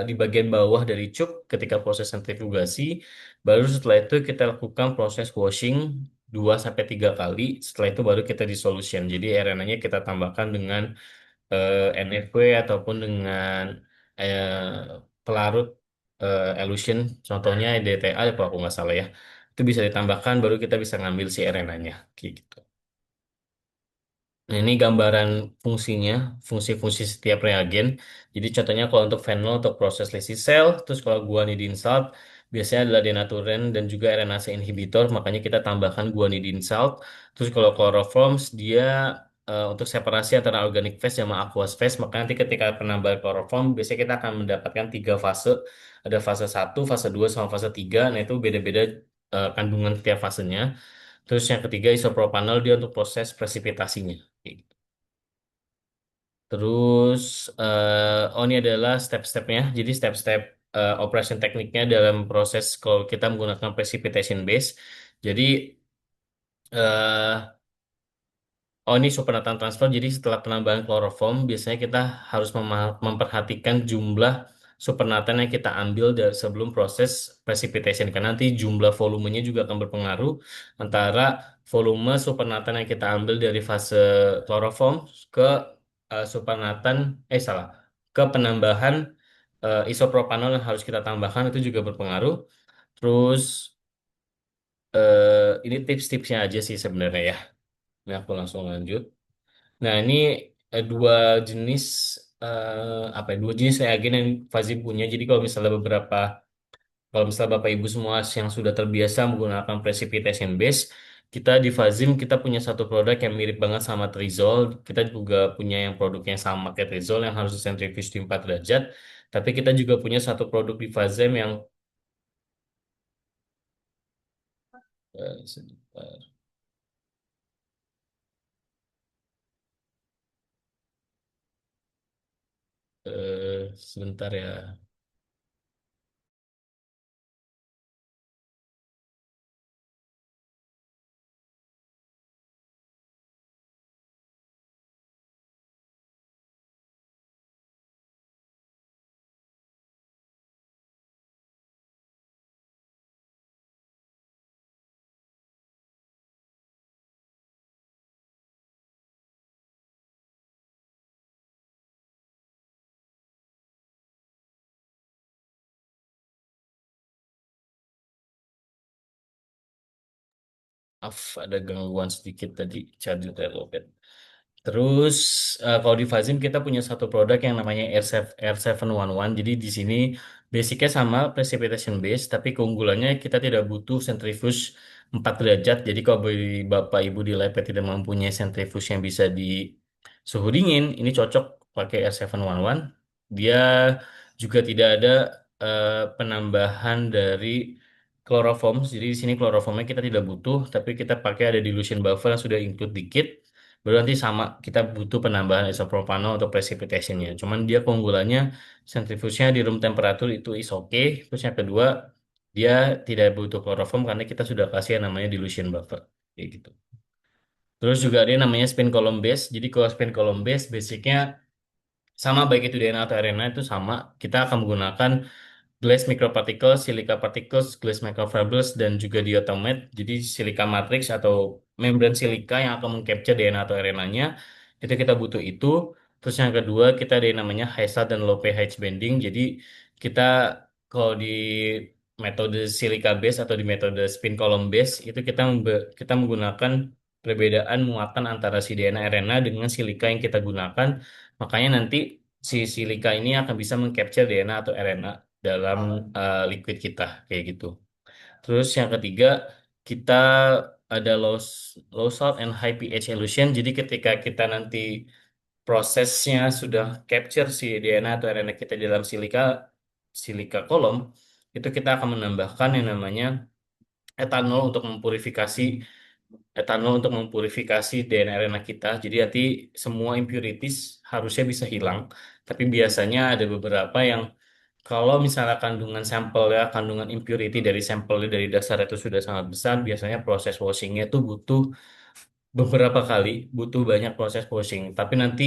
di bagian bawah dari cup ketika proses sentrifugasi. Baru setelah itu kita lakukan proses washing 2 sampai 3 kali. Setelah itu baru kita dissolution. Jadi RNA-nya kita tambahkan dengan NFW ataupun dengan pelarut elution, contohnya DTA kalau aku nggak salah ya. Itu bisa ditambahkan baru kita bisa ngambil si RNA-nya. Gitu. Nah, ini gambaran fungsinya, fungsi-fungsi setiap reagen. Jadi contohnya kalau untuk phenol untuk proses lysis sel, terus kalau guanidin salt biasanya adalah denaturen dan juga RNase inhibitor, makanya kita tambahkan guanidin salt. Terus kalau chloroforms dia untuk separasi antara organic phase sama aqueous phase, maka nanti ketika penambahan chloroform biasanya kita akan mendapatkan 3 fase. Ada fase 1, fase 2, sama fase 3. Nah, itu beda-beda kandungan tiap fasenya. Terus yang ketiga isopropanol dia untuk proses presipitasinya. Terus, oh ini adalah step-stepnya. Jadi step-step operation tekniknya dalam proses kalau kita menggunakan precipitation base. Jadi, eh, oh ini supernatant transfer. Jadi setelah penambahan kloroform, biasanya kita harus memperhatikan jumlah supernatant yang kita ambil dari sebelum proses precipitation. Karena nanti jumlah volumenya juga akan berpengaruh antara volume supernatant yang kita ambil dari fase kloroform ke kesupanatan, salah, ke penambahan isopropanol yang harus kita tambahkan itu juga berpengaruh. Terus ini tips-tipsnya aja sih sebenarnya ya. Ini aku langsung lanjut. Nah, ini dua jenis apa ya, dua jenis reagen yang Fazim punya. Jadi kalau misalnya Bapak Ibu semua yang sudah terbiasa menggunakan precipitation base, kita di Fazim kita punya satu produk yang mirip banget sama Trizol. Kita juga punya yang produknya sama kayak Trizol yang harus disentrifuge di 4 derajat. Tapi kita juga punya satu produk di Fazim yang sebentar, sebentar ya. Maaf, ada gangguan sedikit tadi charger terlopet. Terus kalau di Fazim kita punya satu produk yang namanya R711. Jadi di sini basicnya sama precipitation base, tapi keunggulannya kita tidak butuh centrifuge 4 derajat. Jadi kalau Bapak Ibu di lab tidak mempunyai centrifuge yang bisa di suhu dingin, ini cocok pakai R711. Dia juga tidak ada penambahan dari chloroform. Jadi di sini chloroformnya kita tidak butuh, tapi kita pakai ada dilution buffer yang sudah include di kit. Baru nanti sama kita butuh penambahan isopropanol untuk precipitationnya. Cuman dia keunggulannya centrifuge-nya di room temperature itu is okay. Terus yang kedua dia tidak butuh chloroform karena kita sudah kasih yang namanya dilution buffer. Kayak gitu. Terus juga ada yang namanya spin column base. Jadi kalau spin column base basicnya sama baik itu DNA atau RNA itu sama. Kita akan menggunakan glass microparticles, silica particles, glass microfibers, dan juga diatomate. Jadi silika matrix atau membran silika yang akan mengcapture DNA atau RNA-nya. Itu kita butuh itu. Terus yang kedua kita ada yang namanya high salt dan low pH bending. Jadi kita kalau di metode silika base atau di metode spin column base itu kita menggunakan perbedaan muatan antara si DNA RNA dengan silika yang kita gunakan. Makanya nanti si silika ini akan bisa mengcapture DNA atau RNA dalam liquid kita kayak gitu. Terus yang ketiga kita ada low salt and high pH elution. Jadi ketika kita nanti prosesnya sudah capture si DNA atau RNA kita di dalam silika silika kolom, itu kita akan menambahkan yang namanya etanol untuk mempurifikasi DNA RNA kita. Jadi nanti semua impurities harusnya bisa hilang. Tapi biasanya ada beberapa yang kalau misalnya kandungan impurity dari sampelnya dari dasar itu sudah sangat besar, biasanya proses washingnya itu butuh beberapa kali, butuh banyak proses washing. Tapi nanti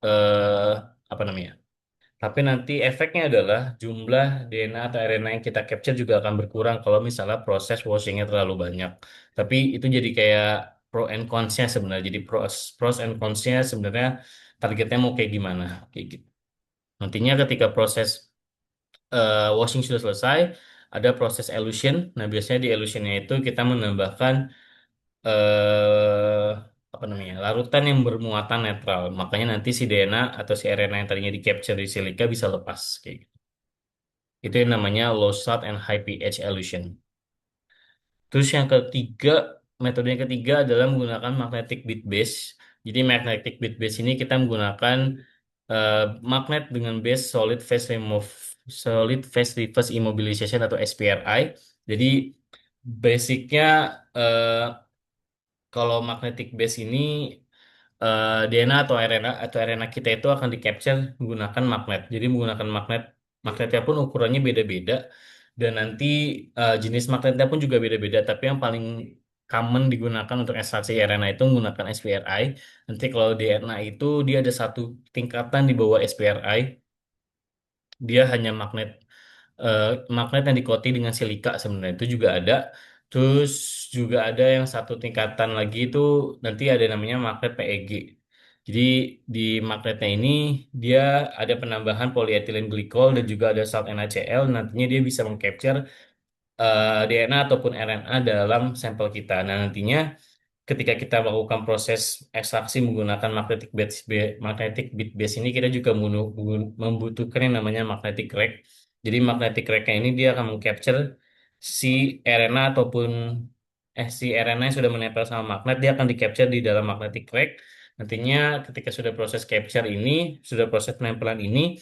eh, apa namanya? Tapi nanti efeknya adalah jumlah DNA atau RNA yang kita capture juga akan berkurang kalau misalnya proses washingnya terlalu banyak. Tapi itu jadi kayak pro and cons-nya sebenarnya. Jadi pros and cons-nya sebenarnya targetnya mau kayak gimana, kayak gitu. Nantinya ketika proses washing sudah selesai, ada proses elution. Nah, biasanya di elutionnya itu kita menambahkan eh apa namanya larutan yang bermuatan netral. Makanya nanti si DNA atau si RNA yang tadinya di capture di silika bisa lepas kayak gitu. Itu yang namanya low salt and high pH elution. Terus yang ketiga, metode yang ketiga adalah menggunakan magnetic bead base. Jadi magnetic bead base ini kita menggunakan eh, magnet dengan base solid phase reverse immobilization atau SPRI. Jadi basicnya eh, kalau magnetic base ini DNA atau RNA kita itu akan di capture menggunakan magnet. Jadi menggunakan magnetnya pun ukurannya beda-beda dan nanti jenis magnetnya pun juga beda-beda. Tapi yang paling common digunakan untuk ekstraksi RNA itu menggunakan SPRI. Nanti kalau DNA itu dia ada satu tingkatan di bawah SPRI. Dia hanya eh, magnet yang di-coating dengan silika sebenarnya itu juga ada. Terus juga ada yang satu tingkatan lagi itu nanti ada namanya magnet PEG. Jadi di magnetnya ini dia ada penambahan polyethylene glycol dan juga ada salt NaCl. Nantinya dia bisa mengcapture DNA ataupun RNA dalam sampel kita. Nah, nantinya ketika kita melakukan proses ekstraksi menggunakan magnetic bit base ini kita juga membutuhkan yang namanya magnetic rack. Jadi magnetic rack ini dia akan mengcapture si RNA ataupun si RNA yang sudah menempel sama magnet dia akan di capture di dalam magnetic rack. Nantinya ketika sudah proses capture ini, sudah proses penempelan ini,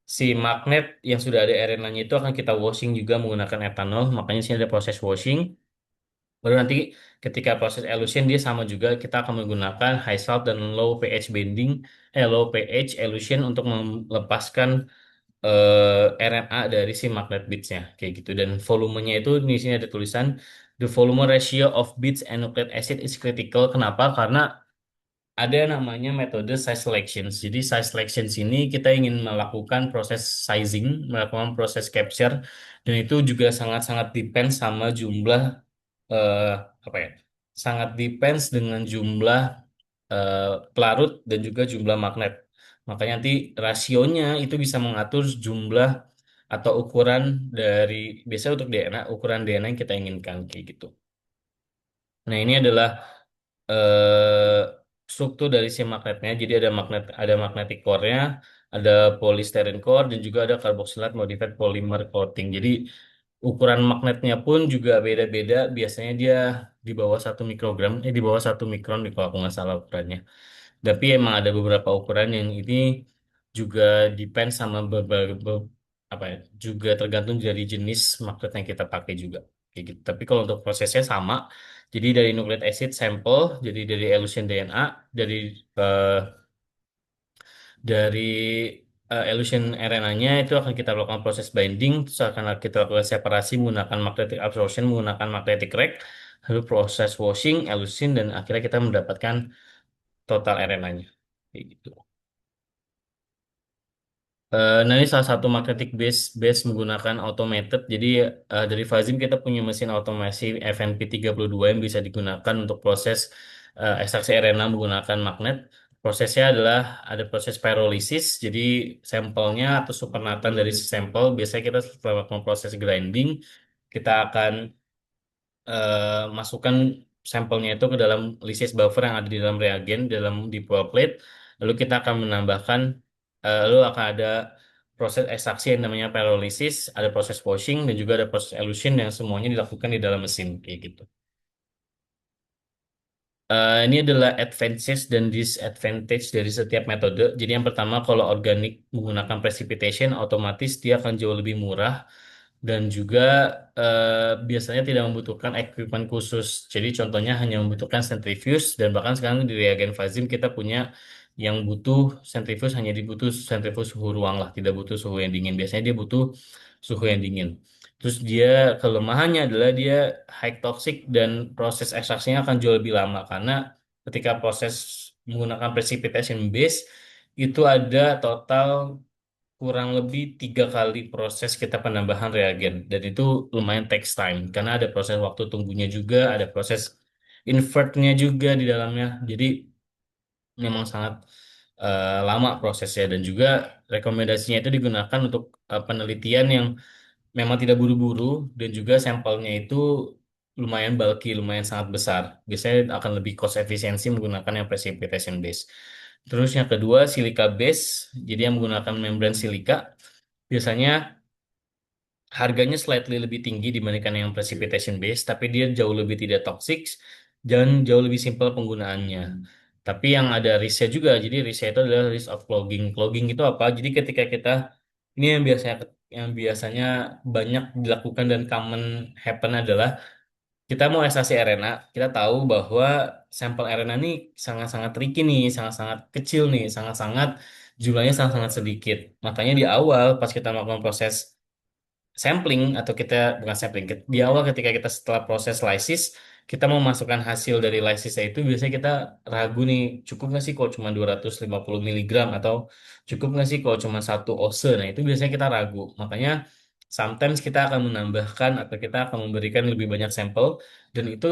si magnet yang sudah ada RNA-nya itu akan kita washing juga menggunakan etanol. Makanya sini ada proses washing. Baru nanti ketika proses elution dia sama juga kita akan menggunakan high salt dan low pH bending, low pH elution untuk melepaskan RNA dari si magnet beads-nya kayak gitu. Dan volumenya itu di sini ada tulisan the volume ratio of beads and nucleic acid is critical. Kenapa? Karena ada namanya metode size selection. Jadi size selection ini kita ingin melakukan proses sizing, melakukan proses capture, dan itu juga sangat-sangat depend sama jumlah eh, apa ya? Sangat depends dengan jumlah eh, pelarut dan juga jumlah magnet. Makanya nanti rasionya itu bisa mengatur jumlah atau ukuran dari biasanya untuk DNA, ukuran DNA yang kita inginkan kayak gitu. Nah, ini adalah eh, struktur dari si magnetnya. Jadi ada magnetic core-nya, ada polystyrene core, dan juga ada carboxylate modified polymer coating. Jadi ukuran magnetnya pun juga beda-beda. Biasanya dia di bawah 1 mikrogram, di bawah 1 mikron nih kalau aku nggak salah ukurannya. Tapi emang ada beberapa ukuran yang ini juga depend sama apa ya, juga tergantung dari jenis magnet yang kita pakai juga. Kayak gitu. Tapi kalau untuk prosesnya sama, jadi dari nucleic acid sample, jadi dari elution DNA, dari eh, dari elution RNA-nya itu akan kita lakukan proses binding, terus akan kita lakukan separasi menggunakan magnetic absorption, menggunakan magnetic rack, lalu proses washing, elution, dan akhirnya kita mendapatkan total RNA-nya. Kayak gitu. Nah, ini salah satu magnetic base base menggunakan automated. Jadi dari Fazim kita punya mesin otomasi FNP 32 yang bisa digunakan untuk proses ekstraksi RNA menggunakan magnet. Prosesnya adalah ada proses pyrolysis. Jadi sampelnya atau supernatan dari sampel biasanya kita setelah melakukan proses grinding kita akan masukkan sampelnya itu ke dalam lysis buffer yang ada di dalam reagen dalam di bawah plate. Lalu kita akan menambahkan, lalu akan ada proses ekstraksi yang namanya pyrolysis, ada proses washing dan juga ada proses elution yang semuanya dilakukan di dalam mesin kayak gitu. Ini adalah advantage dan disadvantage dari setiap metode. Jadi yang pertama kalau organik menggunakan precipitation otomatis dia akan jauh lebih murah dan juga biasanya tidak membutuhkan equipment khusus. Jadi contohnya hanya membutuhkan centrifuge dan bahkan sekarang di reagen Fazim kita punya yang butuh centrifuge hanya dibutuh centrifuge suhu ruang lah, tidak butuh suhu yang dingin. Biasanya dia butuh suhu yang dingin. Terus dia kelemahannya adalah dia high toxic dan proses ekstraksinya akan jauh lebih lama karena ketika proses menggunakan precipitation base itu ada total kurang lebih 3 kali proses kita penambahan reagen dan itu lumayan takes time karena ada proses waktu tunggunya juga, ada proses invertnya juga di dalamnya. Jadi memang sangat lama prosesnya dan juga rekomendasinya itu digunakan untuk penelitian yang memang tidak buru-buru dan juga sampelnya itu lumayan bulky, lumayan sangat besar. Biasanya akan lebih cost efisiensi menggunakan yang precipitation base. Terus yang kedua silika base, jadi yang menggunakan membran silika biasanya harganya slightly lebih tinggi dibandingkan yang precipitation base, tapi dia jauh lebih tidak toxic dan jauh lebih simpel penggunaannya. Tapi yang ada risknya juga, jadi risknya itu adalah risk of clogging. Clogging itu apa? Jadi ketika kita ini yang biasanya banyak dilakukan dan common happen adalah kita mau ekstraksi RNA, kita tahu bahwa sampel RNA ini sangat-sangat tricky nih, sangat-sangat kecil nih, sangat-sangat jumlahnya sangat-sangat sedikit. Makanya di awal pas kita melakukan proses sampling atau kita bukan sampling di awal ketika kita setelah proses lysis kita mau masukkan hasil dari lysisnya itu biasanya kita ragu nih cukup nggak sih kalau cuma 250 miligram atau cukup nggak sih kalau cuma 1 oz. Nah itu biasanya kita ragu makanya sometimes kita akan menambahkan atau kita akan memberikan lebih banyak sampel dan itu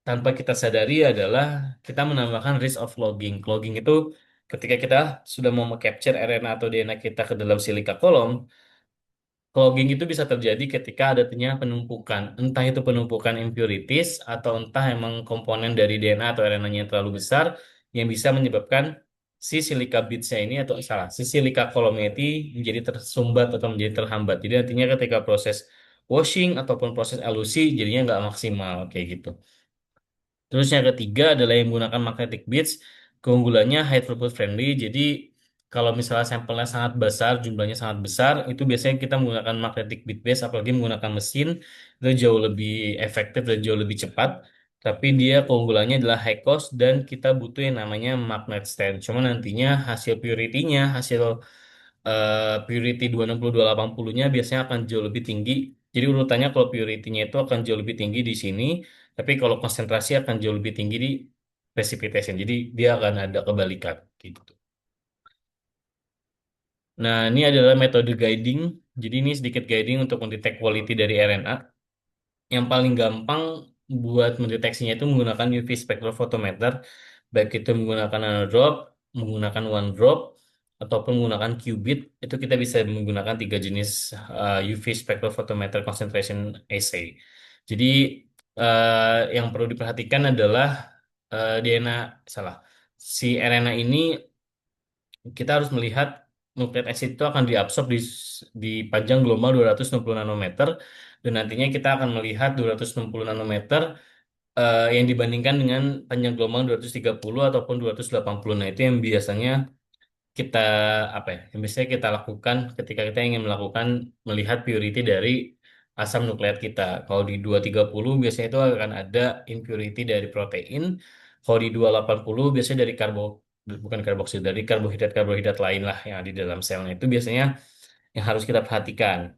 tanpa kita sadari adalah kita menambahkan risk of clogging. Clogging itu ketika kita sudah mau capture RNA atau DNA kita ke dalam silika kolom, clogging itu bisa terjadi ketika adanya penumpukan. Entah itu penumpukan impurities atau entah emang komponen dari DNA atau RNA-nya yang terlalu besar yang bisa menyebabkan si silika beads-nya ini atau salah, si silika kolomnya ini menjadi tersumbat atau menjadi terhambat. Jadi artinya ketika proses washing ataupun proses elusi jadinya nggak maksimal kayak gitu. Terus yang ketiga adalah yang menggunakan magnetic beads. Keunggulannya high throughput friendly. Jadi kalau misalnya sampelnya sangat besar, jumlahnya sangat besar, itu biasanya kita menggunakan magnetic bead base, apalagi menggunakan mesin, itu jauh lebih efektif dan jauh lebih cepat. Tapi dia keunggulannya adalah high cost dan kita butuh yang namanya magnet stand. Cuma nantinya hasil purity-nya, hasil purity 260 280-nya biasanya akan jauh lebih tinggi. Jadi urutannya kalau purity-nya itu akan jauh lebih tinggi di sini, tapi kalau konsentrasi akan jauh lebih tinggi di precipitation. Jadi dia akan ada kebalikan gitu. Nah, ini adalah metode guiding. Jadi ini sedikit guiding untuk mendetek quality dari RNA. Yang paling gampang buat mendeteksinya itu menggunakan UV spectrophotometer, baik itu menggunakan nanodrop, menggunakan one drop, ataupun menggunakan qubit. Itu kita bisa menggunakan tiga jenis UV spectrophotometer concentration assay. Jadi yang perlu diperhatikan adalah DNA, salah, si RNA ini kita harus melihat nukleat acid itu akan diabsorb di panjang gelombang 260 nanometer dan nantinya kita akan melihat 260 nanometer yang dibandingkan dengan panjang gelombang 230 ataupun 280. Nah, itu yang biasanya kita apa ya? Yang biasanya kita lakukan ketika kita ingin melakukan melihat purity dari asam nukleat kita. Kalau di 230 biasanya itu akan ada impurity dari protein. Kalau di 280 biasanya dari bukan karboksila, dari karbohidrat-karbohidrat lain lah yang ada di dalam selnya. Itu biasanya yang harus kita perhatikan.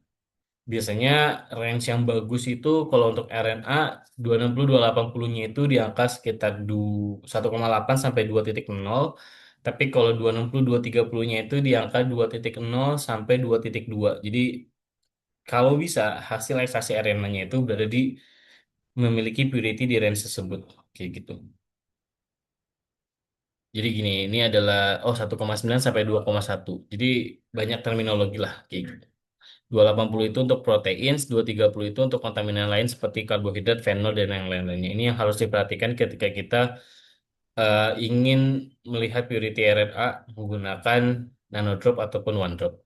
Biasanya range yang bagus itu kalau untuk RNA 260 280-nya itu di angka sekitar 1,8 sampai 2,0. Tapi kalau 260 230-nya itu di angka 2,0 sampai 2,2. Jadi kalau bisa hasil ekstraksi RNA-nya itu berada di memiliki purity di range tersebut kayak gitu. Jadi gini, ini adalah 1,9 sampai 2,1. Jadi banyak terminologi lah kayak gitu. 280 itu untuk protein, 230 itu untuk kontaminan lain seperti karbohidrat, fenol, dan yang lain-lainnya. Ini yang harus diperhatikan ketika kita ingin melihat purity RNA menggunakan nanodrop ataupun one drop.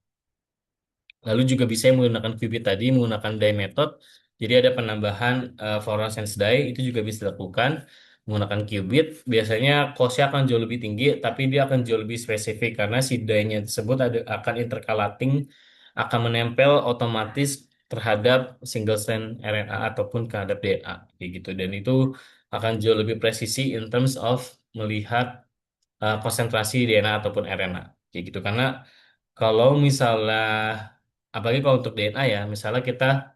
Lalu juga bisa menggunakan qubit tadi, menggunakan dye method. Jadi ada penambahan fluorescence dye, itu juga bisa dilakukan menggunakan qubit. Biasanya cost-nya akan jauh lebih tinggi, tapi dia akan jauh lebih spesifik karena si dye-nya tersebut akan intercalating, akan menempel otomatis terhadap single strand RNA ataupun terhadap DNA, kayak gitu. Dan itu akan jauh lebih presisi in terms of melihat konsentrasi DNA ataupun RNA, kayak gitu. Karena kalau misalnya apalagi kalau untuk DNA ya, misalnya kita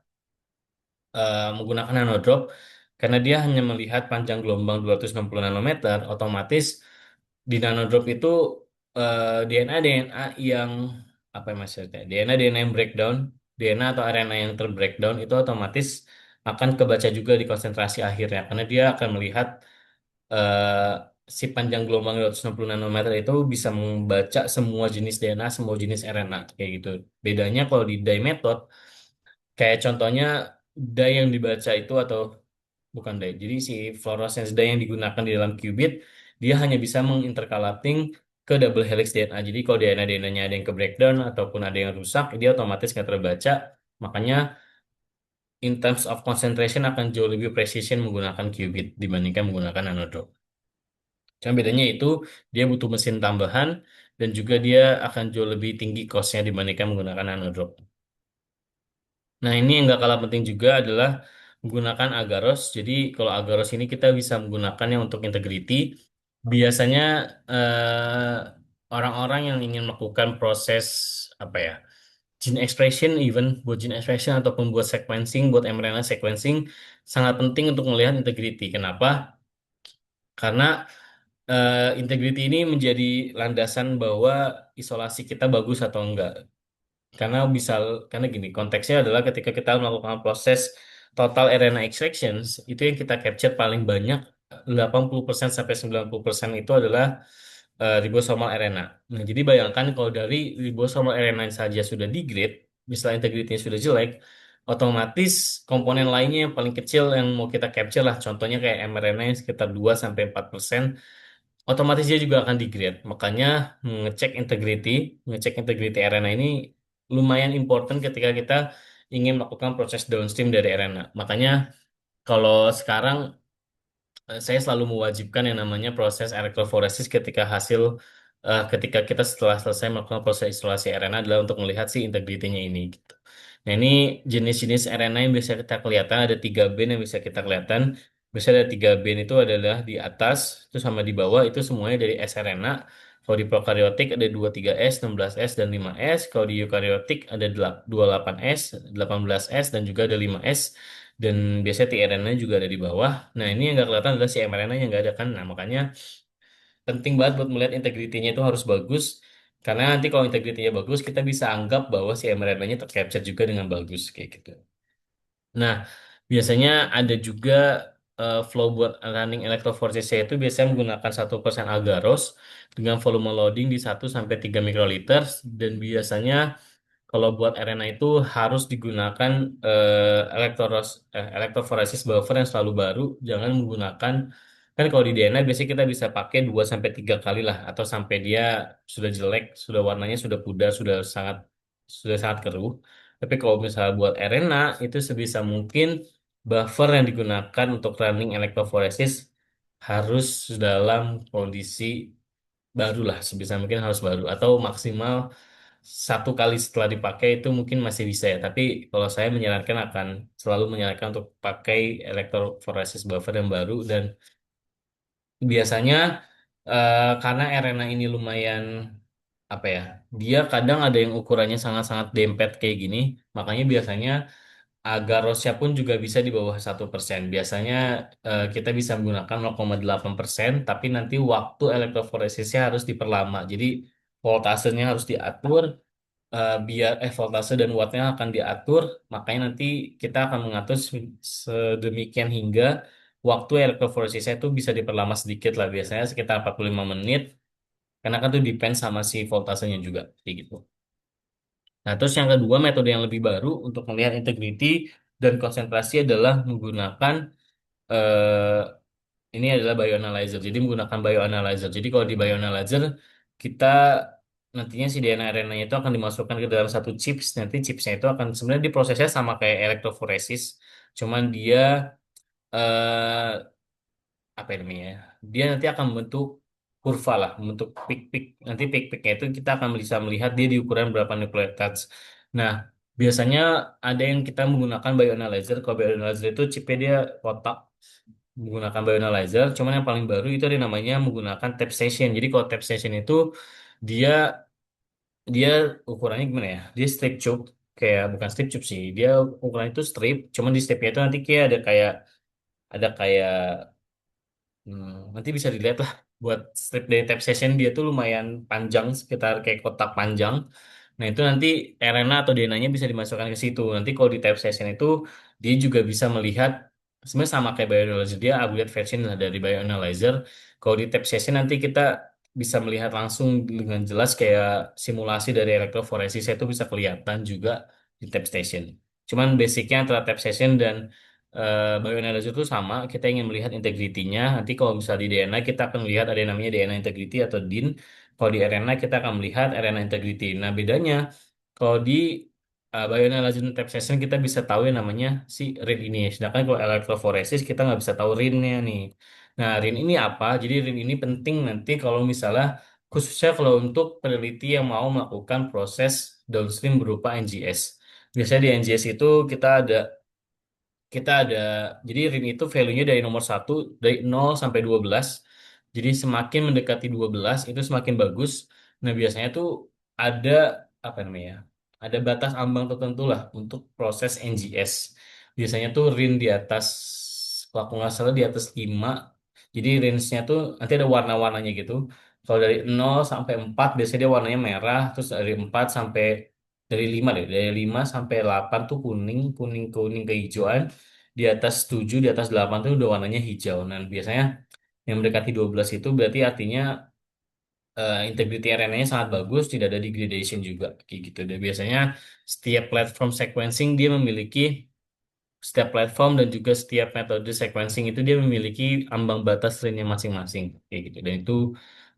menggunakan nanodrop, karena dia hanya melihat panjang gelombang 260 nanometer, otomatis di nanodrop itu DNA yang apa ya maksudnya? DNA yang breakdown, DNA atau RNA yang terbreakdown itu otomatis akan kebaca juga di konsentrasi akhirnya, karena dia akan melihat eh, si panjang gelombang 260 nanometer itu bisa membaca semua jenis DNA, semua jenis RNA kayak gitu. Bedanya kalau di dye method, kayak contohnya dye yang dibaca itu atau bukan dye. Jadi si fluorescence dye yang digunakan di dalam qubit dia hanya bisa mengintercalating ke double helix DNA. Jadi kalau DNA-nya ada yang ke breakdown ataupun ada yang rusak, dia otomatis nggak terbaca. Makanya in terms of concentration akan jauh lebih precision menggunakan qubit dibandingkan menggunakan nanodrop. Cuma bedanya itu dia butuh mesin tambahan dan juga dia akan jauh lebih tinggi cost-nya dibandingkan menggunakan nanodrop. Nah, ini yang nggak kalah penting juga adalah menggunakan agaros. Jadi kalau agaros ini kita bisa menggunakannya untuk integrity. Biasanya orang-orang yang ingin melakukan proses apa ya, gene expression even buat gene expression ataupun buat sequencing, buat mRNA sequencing sangat penting untuk melihat integrity. Kenapa? Karena integrity ini menjadi landasan bahwa isolasi kita bagus atau enggak. Karena bisa, karena gini, konteksnya adalah ketika kita melakukan proses total RNA extractions, itu yang kita capture paling banyak 80% sampai 90% itu adalah ribosomal RNA. Nah, jadi bayangkan kalau dari ribosomal RNA saja sudah degrade, misalnya integritinya sudah jelek, otomatis komponen lainnya yang paling kecil yang mau kita capture lah, contohnya kayak mRNA yang sekitar 2 sampai 4%, otomatis dia juga akan degrade. Makanya ngecek integrity RNA ini lumayan important ketika kita ingin melakukan proses downstream dari RNA. Makanya kalau sekarang saya selalu mewajibkan yang namanya proses elektroforesis ketika kita setelah selesai melakukan proses isolasi RNA adalah untuk melihat si integritinya ini gitu. Nah, ini jenis-jenis RNA yang bisa kita kelihatan ada 3 band yang bisa kita kelihatan. Biasanya ada 3 band itu adalah di atas itu sama di bawah itu semuanya dari sRNA. Kalau di prokaryotik ada 23S, 16S, dan 5S. Kalau di eukaryotik ada 28S, 18S, dan juga ada 5S. Dan biasanya tRNA juga ada di bawah. Nah, ini yang nggak kelihatan adalah si mRNA yang nggak ada kan. Nah, makanya penting banget buat melihat integritinya itu harus bagus. Karena nanti kalau integritinya bagus, kita bisa anggap bahwa si mRNA-nya tercapture juga dengan bagus kayak gitu. Nah, biasanya ada juga flow buat running electrophoresis itu biasanya menggunakan 1% agarose dengan volume loading di 1 sampai 3 mikroliter, dan biasanya kalau buat RNA itu harus digunakan electrophoresis buffer yang selalu baru, jangan menggunakan, kan kalau di DNA biasanya kita bisa pakai 2 sampai 3 kali lah, atau sampai dia sudah jelek, sudah warnanya sudah pudar, sudah sangat keruh. Tapi kalau misalnya buat RNA itu sebisa mungkin buffer yang digunakan untuk running electrophoresis harus dalam kondisi baru lah, sebisa mungkin harus baru, atau maksimal 1 kali setelah dipakai itu mungkin masih bisa ya. Tapi kalau saya selalu menyarankan untuk pakai electrophoresis buffer yang baru. Dan biasanya karena RNA ini lumayan apa ya, dia kadang ada yang ukurannya sangat-sangat dempet kayak gini, makanya biasanya agarosnya pun juga bisa di bawah 1%. Biasanya kita bisa menggunakan 0,8%, tapi nanti waktu elektroforesisnya harus diperlama. Jadi voltasenya harus diatur, voltase dan wattnya akan diatur. Makanya nanti kita akan mengatur sedemikian hingga waktu elektroforesisnya itu bisa diperlama sedikit lah. Biasanya sekitar 45 menit. Karena kan itu depend sama si voltasenya juga. Kayak gitu. Nah, terus yang kedua, metode yang lebih baru untuk melihat integrity dan konsentrasi adalah menggunakan eh, ini adalah bioanalyzer. Jadi menggunakan bioanalyzer. Jadi kalau di bioanalyzer kita nantinya si DNA RNA-nya itu akan dimasukkan ke dalam satu chips. Nanti chipsnya itu akan sebenarnya diprosesnya sama kayak elektroforesis. Cuman dia eh, apa ya namanya ya? Dia nanti akan membentuk kurva lah, membentuk peak-peak. Nanti peak-peaknya itu kita akan bisa melihat dia di ukuran berapa nucleotides. Nah, biasanya ada yang kita menggunakan bioanalyzer. Kalau bioanalyzer itu chipnya dia kotak, menggunakan bioanalyzer. Cuman yang paling baru itu ada yang namanya menggunakan tap station. Jadi kalau tap station itu dia dia ukurannya gimana ya? Dia strip tube, kayak bukan strip tube sih. Dia ukuran itu strip. Cuman di stripnya itu nanti kayak ada kayak nanti bisa dilihat lah buat strip dari tab session dia tuh lumayan panjang, sekitar kayak kotak panjang. Nah, itu nanti RNA atau DNA-nya bisa dimasukkan ke situ. Nanti kalau di tab session itu dia juga bisa melihat sebenarnya sama kayak bioanalyzer, dia upgrade version lah dari bioanalyzer. Kalau di tab session nanti kita bisa melihat langsung dengan jelas kayak simulasi dari elektroforesis itu bisa kelihatan juga di tab station. Cuman basicnya antara tab session dan bioanalyzer itu sama, kita ingin melihat integritinya. Nanti kalau misalnya di DNA kita akan melihat ada yang namanya DNA integrity atau DIN. Kalau di RNA kita akan melihat RNA integrity. Nah, bedanya kalau di bioanalyzer dan Tab session kita bisa tahu yang namanya si RIN ini. Sedangkan kalau electrophoresis kita nggak bisa tahu RIN-nya nih. Nah, RIN ini apa? Jadi RIN ini penting nanti kalau misalnya khususnya kalau untuk peneliti yang mau melakukan proses downstream berupa NGS. Biasanya di NGS itu kita ada, jadi RIN itu value-nya dari nomor 1 dari 0 sampai 12. Jadi semakin mendekati 12 itu semakin bagus. Nah, biasanya tuh ada apa namanya? Ada batas ambang tertentu lah untuk proses NGS. Biasanya tuh RIN di atas, kalau aku nggak salah di atas 5. Jadi range-nya tuh nanti ada warna-warnanya gitu. Kalau dari 0 sampai 4 biasanya dia warnanya merah, terus dari 5 deh, dari 5 sampai 8 tuh kuning, kuning, kuning kehijauan. di atas 7, di atas 8 itu udah warnanya hijau. Nah, biasanya yang mendekati 12 itu berarti artinya integrity RNA-nya sangat bagus, tidak ada degradation juga kayak gitu. Dan biasanya setiap platform sequencing dia memiliki setiap platform dan juga setiap metode sequencing itu dia memiliki ambang batas range masing-masing kayak gitu. Dan itu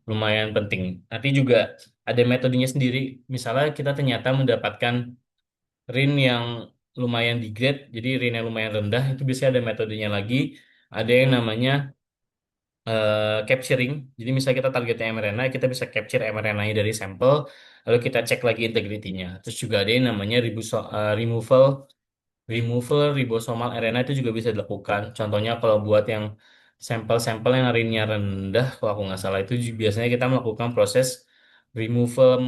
lumayan penting. Nanti juga ada metodenya sendiri. Misalnya kita ternyata mendapatkan range yang lumayan degrade, jadi range yang lumayan rendah, itu biasanya ada metodenya lagi. Ada yang namanya capturing. Jadi misalnya kita targetnya mRNA, kita bisa capture mRNA-nya dari sampel, lalu kita cek lagi integritinya. Terus juga ada yang namanya removal removal ribosomal RNA itu juga bisa dilakukan. Contohnya kalau buat yang sampel-sampel yang RNA rendah, kalau aku nggak salah itu biasanya kita melakukan proses removal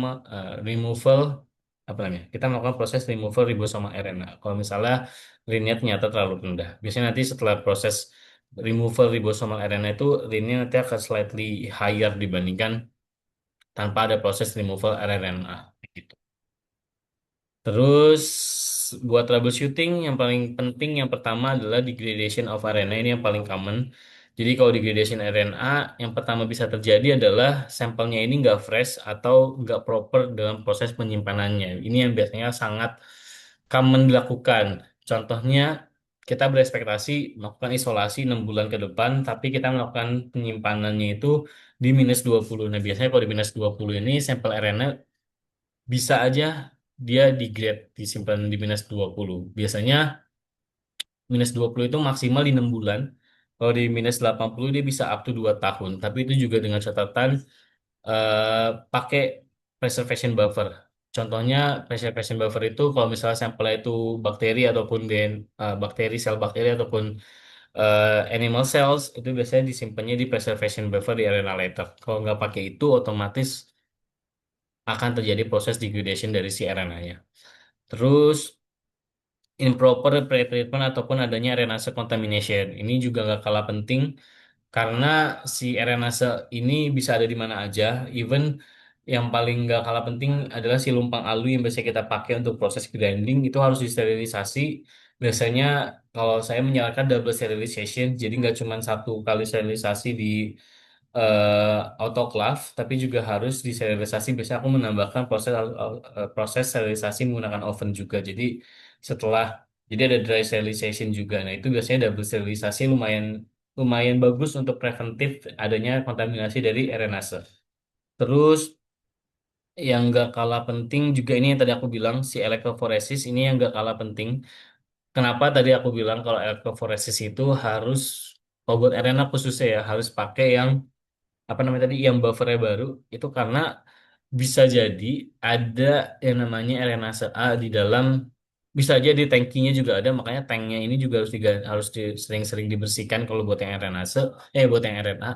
removal apa namanya? Kita melakukan proses removal ribosomal RNA. Kalau misalnya RNA ternyata terlalu rendah, biasanya nanti setelah proses removal ribosomal RNA itu RNA nanti akan slightly higher dibandingkan tanpa ada proses removal rRNA. Gitu. Terus buat troubleshooting yang paling penting yang pertama adalah degradation of RNA ini yang paling common. Jadi kalau degradation RNA yang pertama bisa terjadi adalah sampelnya ini nggak fresh atau nggak proper dalam proses penyimpanannya. Ini yang biasanya sangat common dilakukan. Contohnya kita berespektasi melakukan isolasi 6 bulan ke depan, tapi kita melakukan penyimpanannya itu di -20. Nah biasanya kalau di -20 ini sampel RNA bisa aja dia degrade disimpan di -20. Biasanya -20 itu maksimal di 6 bulan. Kalau di -80 dia bisa up to 2 tahun. Tapi itu juga dengan catatan pakai preservation buffer. Contohnya preservation buffer itu kalau misalnya sampelnya itu bakteri ataupun bakteri, sel bakteri ataupun animal cells itu biasanya disimpannya di preservation buffer di arena later. Kalau nggak pakai itu otomatis akan terjadi proses degradation dari si RNA-nya. Terus improper pretreatment ataupun adanya renase contamination. Ini juga nggak kalah penting karena si renase ini bisa ada di mana aja. Even yang paling nggak kalah penting adalah si lumpang alu yang biasa kita pakai untuk proses grinding itu harus disterilisasi. Biasanya kalau saya menyarankan double sterilization, jadi nggak cuma satu kali sterilisasi di autoclave, tapi juga harus disterilisasi. Biasanya aku menambahkan proses sterilisasi menggunakan oven juga. Setelah jadi ada dry sterilization juga. Nah, itu biasanya double sterilisasi lumayan lumayan bagus untuk preventif adanya kontaminasi dari arenase. Terus yang nggak kalah penting juga ini yang tadi aku bilang si elektroforesis ini yang nggak kalah penting. Kenapa tadi aku bilang kalau elektroforesis itu harus kalau buat arena khususnya ya harus pakai yang apa namanya tadi yang buffernya baru itu karena bisa jadi ada yang namanya arenase A di dalam bisa aja di tangkinya juga ada makanya tanknya ini juga sering-sering dibersihkan kalau buat yang arenase buat yang RNA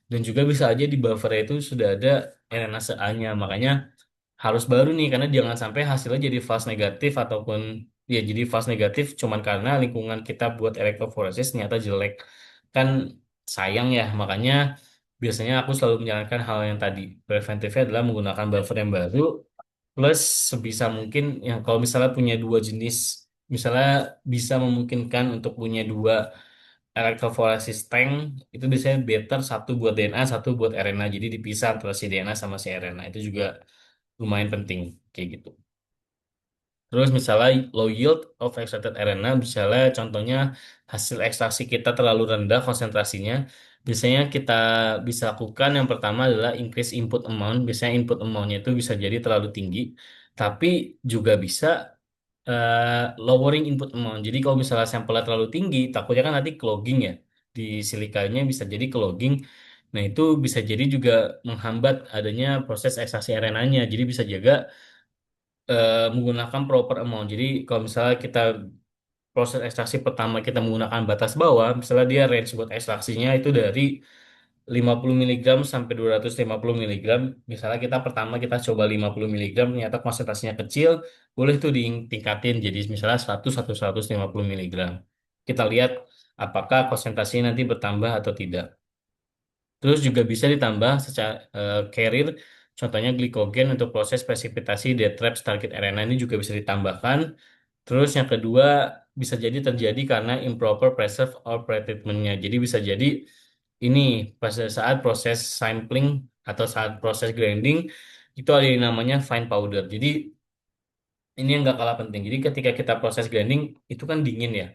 dan juga bisa aja di buffernya itu sudah ada arenase A-nya makanya harus baru nih karena jangan sampai hasilnya jadi false negatif ataupun ya jadi false negatif cuman karena lingkungan kita buat elektroforesis ternyata jelek kan sayang ya makanya biasanya aku selalu menyarankan hal yang tadi preventifnya adalah menggunakan buffer yang baru plus sebisa mungkin yang kalau misalnya punya dua jenis misalnya bisa memungkinkan untuk punya dua elektroforesis tank itu biasanya better satu buat DNA satu buat RNA jadi dipisah antara si DNA sama si RNA itu juga lumayan penting kayak gitu. Terus misalnya low yield of extracted RNA, misalnya contohnya hasil ekstraksi kita terlalu rendah konsentrasinya, biasanya kita bisa lakukan yang pertama adalah increase input amount. Biasanya input amountnya itu bisa jadi terlalu tinggi, tapi juga bisa lowering input amount. Jadi kalau misalnya sampelnya terlalu tinggi, takutnya kan nanti clogging ya di silikanya bisa jadi clogging. Nah itu bisa jadi juga menghambat adanya proses ekstraksi RNA-nya. Jadi bisa jaga menggunakan proper amount. Jadi kalau misalnya kita proses ekstraksi pertama kita menggunakan batas bawah, misalnya dia range buat ekstraksinya itu dari 50 miligram sampai 250 miligram. Misalnya kita pertama kita coba 50 miligram, ternyata konsentrasinya kecil, boleh tuh ditingkatin jadi misalnya 100 atau 150 miligram. Kita lihat apakah konsentrasinya nanti bertambah atau tidak. Terus juga bisa ditambah secara carrier, contohnya glikogen untuk proses presipitasi death traps target RNA ini juga bisa ditambahkan. Terus yang kedua bisa jadi terjadi karena improper preserve or pretreatment-nya. Jadi bisa jadi ini pada saat proses sampling atau saat proses grinding itu ada yang namanya fine powder. Jadi ini yang gak kalah penting. Jadi ketika kita proses grinding itu kan dingin ya.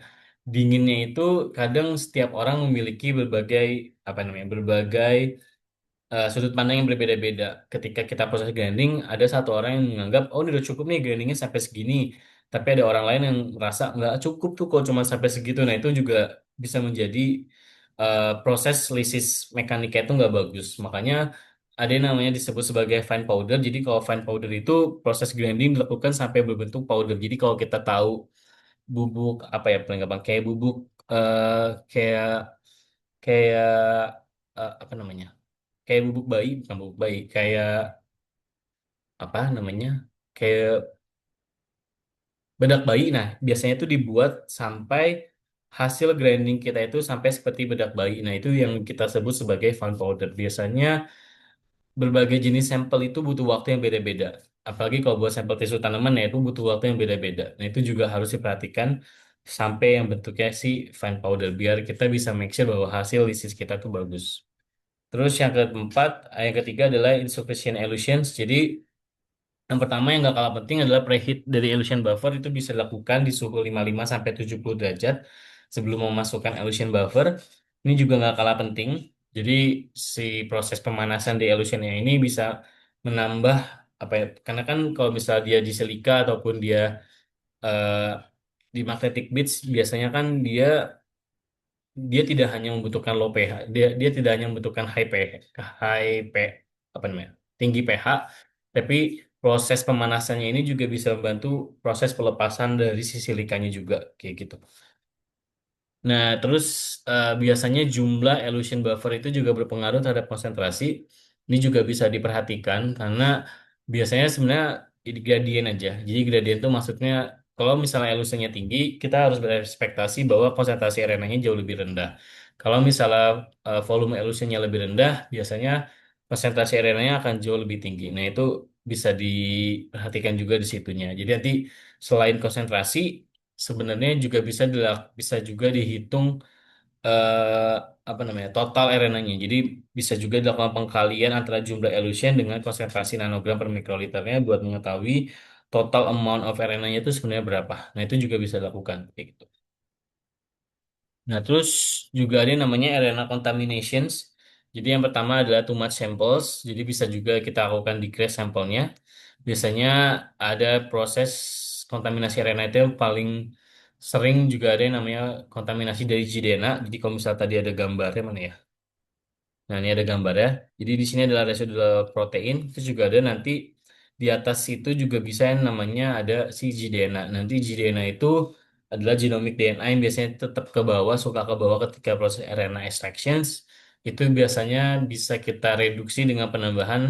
Dinginnya itu kadang setiap orang memiliki berbagai apa namanya berbagai sudut pandang yang berbeda-beda. Ketika kita proses grinding, ada satu orang yang menganggap, oh ini udah cukup nih grindingnya sampai segini. Tapi ada orang lain yang merasa nggak cukup tuh kok cuma sampai segitu. Nah itu juga bisa menjadi proses lisis mekanika itu nggak bagus. Makanya ada yang namanya disebut sebagai fine powder. Jadi kalau fine powder itu proses grinding dilakukan sampai berbentuk powder. Jadi kalau kita tahu bubuk apa ya paling gampang kayak bubuk eh, kayak kayak apa namanya? Kayak bubuk bayi bukan bubuk bayi kayak apa namanya kayak bedak bayi. Nah biasanya itu dibuat sampai hasil grinding kita itu sampai seperti bedak bayi. Nah itu yang kita sebut sebagai fine powder. Biasanya berbagai jenis sampel itu butuh waktu yang beda-beda, apalagi kalau buat sampel tisu tanaman ya itu butuh waktu yang beda-beda. Nah itu juga harus diperhatikan sampai yang bentuknya si fine powder biar kita bisa make sure bahwa hasil lisis kita tuh bagus. Terus yang keempat, yang ketiga adalah insufficient elutions. Jadi yang pertama yang gak kalah penting adalah preheat dari elution buffer itu bisa dilakukan di suhu 55 sampai 70 derajat sebelum memasukkan elution buffer. Ini juga nggak kalah penting. Jadi si proses pemanasan di elutionnya ini bisa menambah apa ya? Karena kan kalau misalnya dia di silika ataupun dia eh, di magnetic beads biasanya kan dia dia tidak hanya membutuhkan low pH, dia tidak hanya membutuhkan high P, apa namanya, tinggi pH, tapi proses pemanasannya ini juga bisa membantu proses pelepasan dari si silikanya juga kayak gitu. Nah, terus biasanya jumlah elution buffer itu juga berpengaruh terhadap konsentrasi. Ini juga bisa diperhatikan karena biasanya sebenarnya di gradien aja. Jadi gradien itu maksudnya kalau misalnya elusinya tinggi, kita harus berekspektasi bahwa konsentrasi RNA-nya jauh lebih rendah. Kalau misalnya volume elusinya lebih rendah, biasanya konsentrasi RNA-nya akan jauh lebih tinggi. Nah, itu bisa diperhatikan juga di situnya. Jadi nanti selain konsentrasi, sebenarnya juga bisa juga dihitung eh, apa namanya total RNA-nya. Jadi bisa juga dilakukan pengkalian antara jumlah elution dengan konsentrasi nanogram per mikroliternya buat mengetahui total amount of RNA-nya itu sebenarnya berapa. Nah itu juga bisa dilakukan kayak gitu. Nah, terus juga ada yang namanya RNA contaminations. Jadi yang pertama adalah too much samples. Jadi bisa juga kita lakukan decrease sampelnya. Biasanya ada proses kontaminasi RNA itu yang paling sering juga ada yang namanya kontaminasi dari JDNA. Jadi kalau misalnya tadi ada gambarnya mana ya? Nah, ini ada gambar ya. Jadi di sini adalah residual protein. Terus juga ada nanti di atas itu juga bisa yang namanya ada si gDNA. Nanti gDNA itu adalah genomic DNA yang biasanya tetap ke bawah, suka ke bawah ketika proses RNA extractions. Itu biasanya bisa kita reduksi dengan penambahan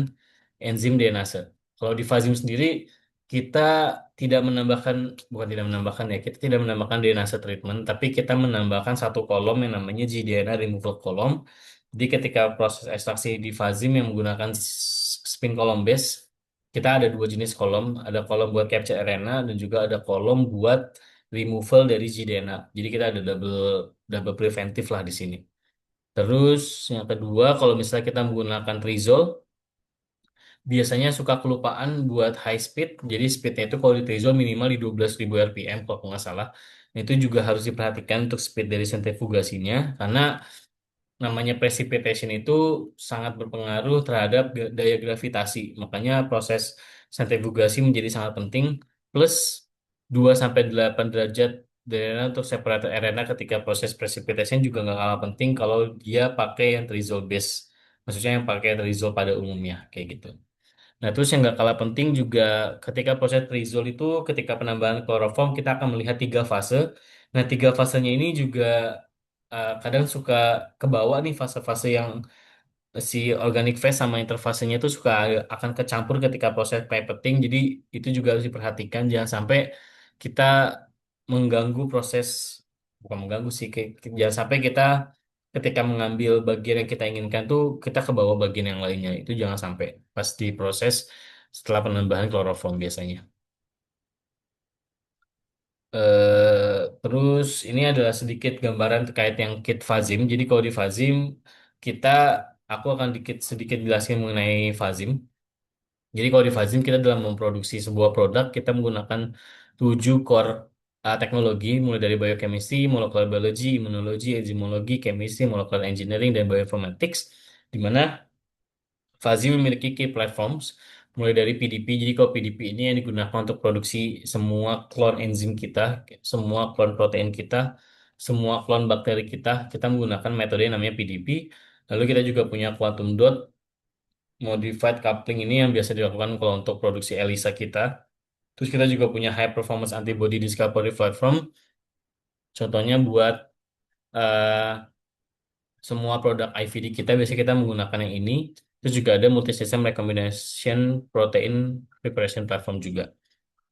enzim DNase. Kalau di Fazim sendiri, kita tidak menambahkan, bukan tidak menambahkan ya, kita tidak menambahkan DNase treatment, tapi kita menambahkan satu kolom yang namanya gDNA removal column. Jadi ketika proses ekstraksi di Fazim yang menggunakan spin column base, kita ada dua jenis kolom, ada kolom buat capture RNA dan juga ada kolom buat removal dari gDNA. Jadi kita ada double double preventif lah di sini. Terus yang kedua, kalau misalnya kita menggunakan Trizol, biasanya suka kelupaan buat high speed. Jadi speednya itu kalau di Trizol minimal di 12.000 RPM kalau aku nggak salah. Nah, itu juga harus diperhatikan untuk speed dari sentrifugasinya karena namanya precipitation itu sangat berpengaruh terhadap daya gravitasi. Makanya proses sentrifugasi menjadi sangat penting. Plus 2 sampai 8 derajat DNA untuk separator RNA ketika proses precipitation juga nggak kalah penting kalau dia pakai yang triazole base. Maksudnya yang pakai triazole pada umumnya kayak gitu. Nah, terus yang nggak kalah penting juga ketika proses triazole itu ketika penambahan kloroform kita akan melihat 3 fase. Nah, 3 fasenya ini juga kadang suka ke bawah nih fase-fase yang si organic phase sama interfasenya itu suka akan kecampur ketika proses pipetting. Jadi itu juga harus diperhatikan jangan sampai kita mengganggu proses bukan mengganggu sih jangan sampai kita ketika mengambil bagian yang kita inginkan tuh kita ke bawah bagian yang lainnya. Itu jangan sampai pas diproses setelah penambahan kloroform biasanya. Terus ini adalah sedikit gambaran terkait yang kit Fazim. Jadi kalau di Fazim kita, aku akan sedikit jelasin mengenai Fazim. Jadi kalau di Fazim kita dalam memproduksi sebuah produk kita menggunakan 7 core teknologi mulai dari biochemistry, molecular biology, immunology, enzimologi, chemistry, molecular engineering, dan bioinformatics. Di mana Fuzzy memiliki key platforms mulai dari PDP. Jadi kalau PDP ini yang digunakan untuk produksi semua klon enzim kita, semua klon protein kita, semua klon bakteri kita, kita menggunakan metode yang namanya PDP. Lalu kita juga punya quantum dot modified coupling ini yang biasa dilakukan kalau untuk produksi ELISA kita. Terus kita juga punya high performance antibody discovery platform. Contohnya buat eh, semua produk IVD kita biasanya kita menggunakan yang ini. Terus juga ada multi system recombination protein preparation platform juga.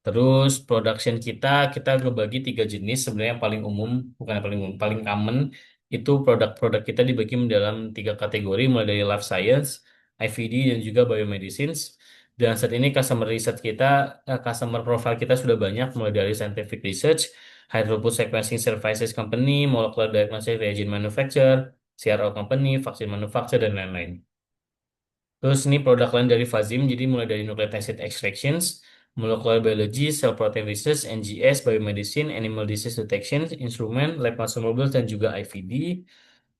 Terus production kita ngebagi 3 jenis sebenarnya yang paling umum, bukan yang paling umum, paling common itu produk-produk kita dibagi dalam 3 kategori mulai dari life science, IVD dan juga biomedicines. Dan saat ini customer research kita, customer profile kita sudah banyak mulai dari scientific research, high throughput sequencing services company, molecular diagnostic reagent manufacturer, CRO company, vaksin manufacturer dan lain-lain. Terus ini produk lain dari Fazim, jadi mulai dari nucleic acid extractions, molecular biology, cell protein research, NGS, biomedicine, animal disease detection, instrumen, lab consumables, dan juga IVD.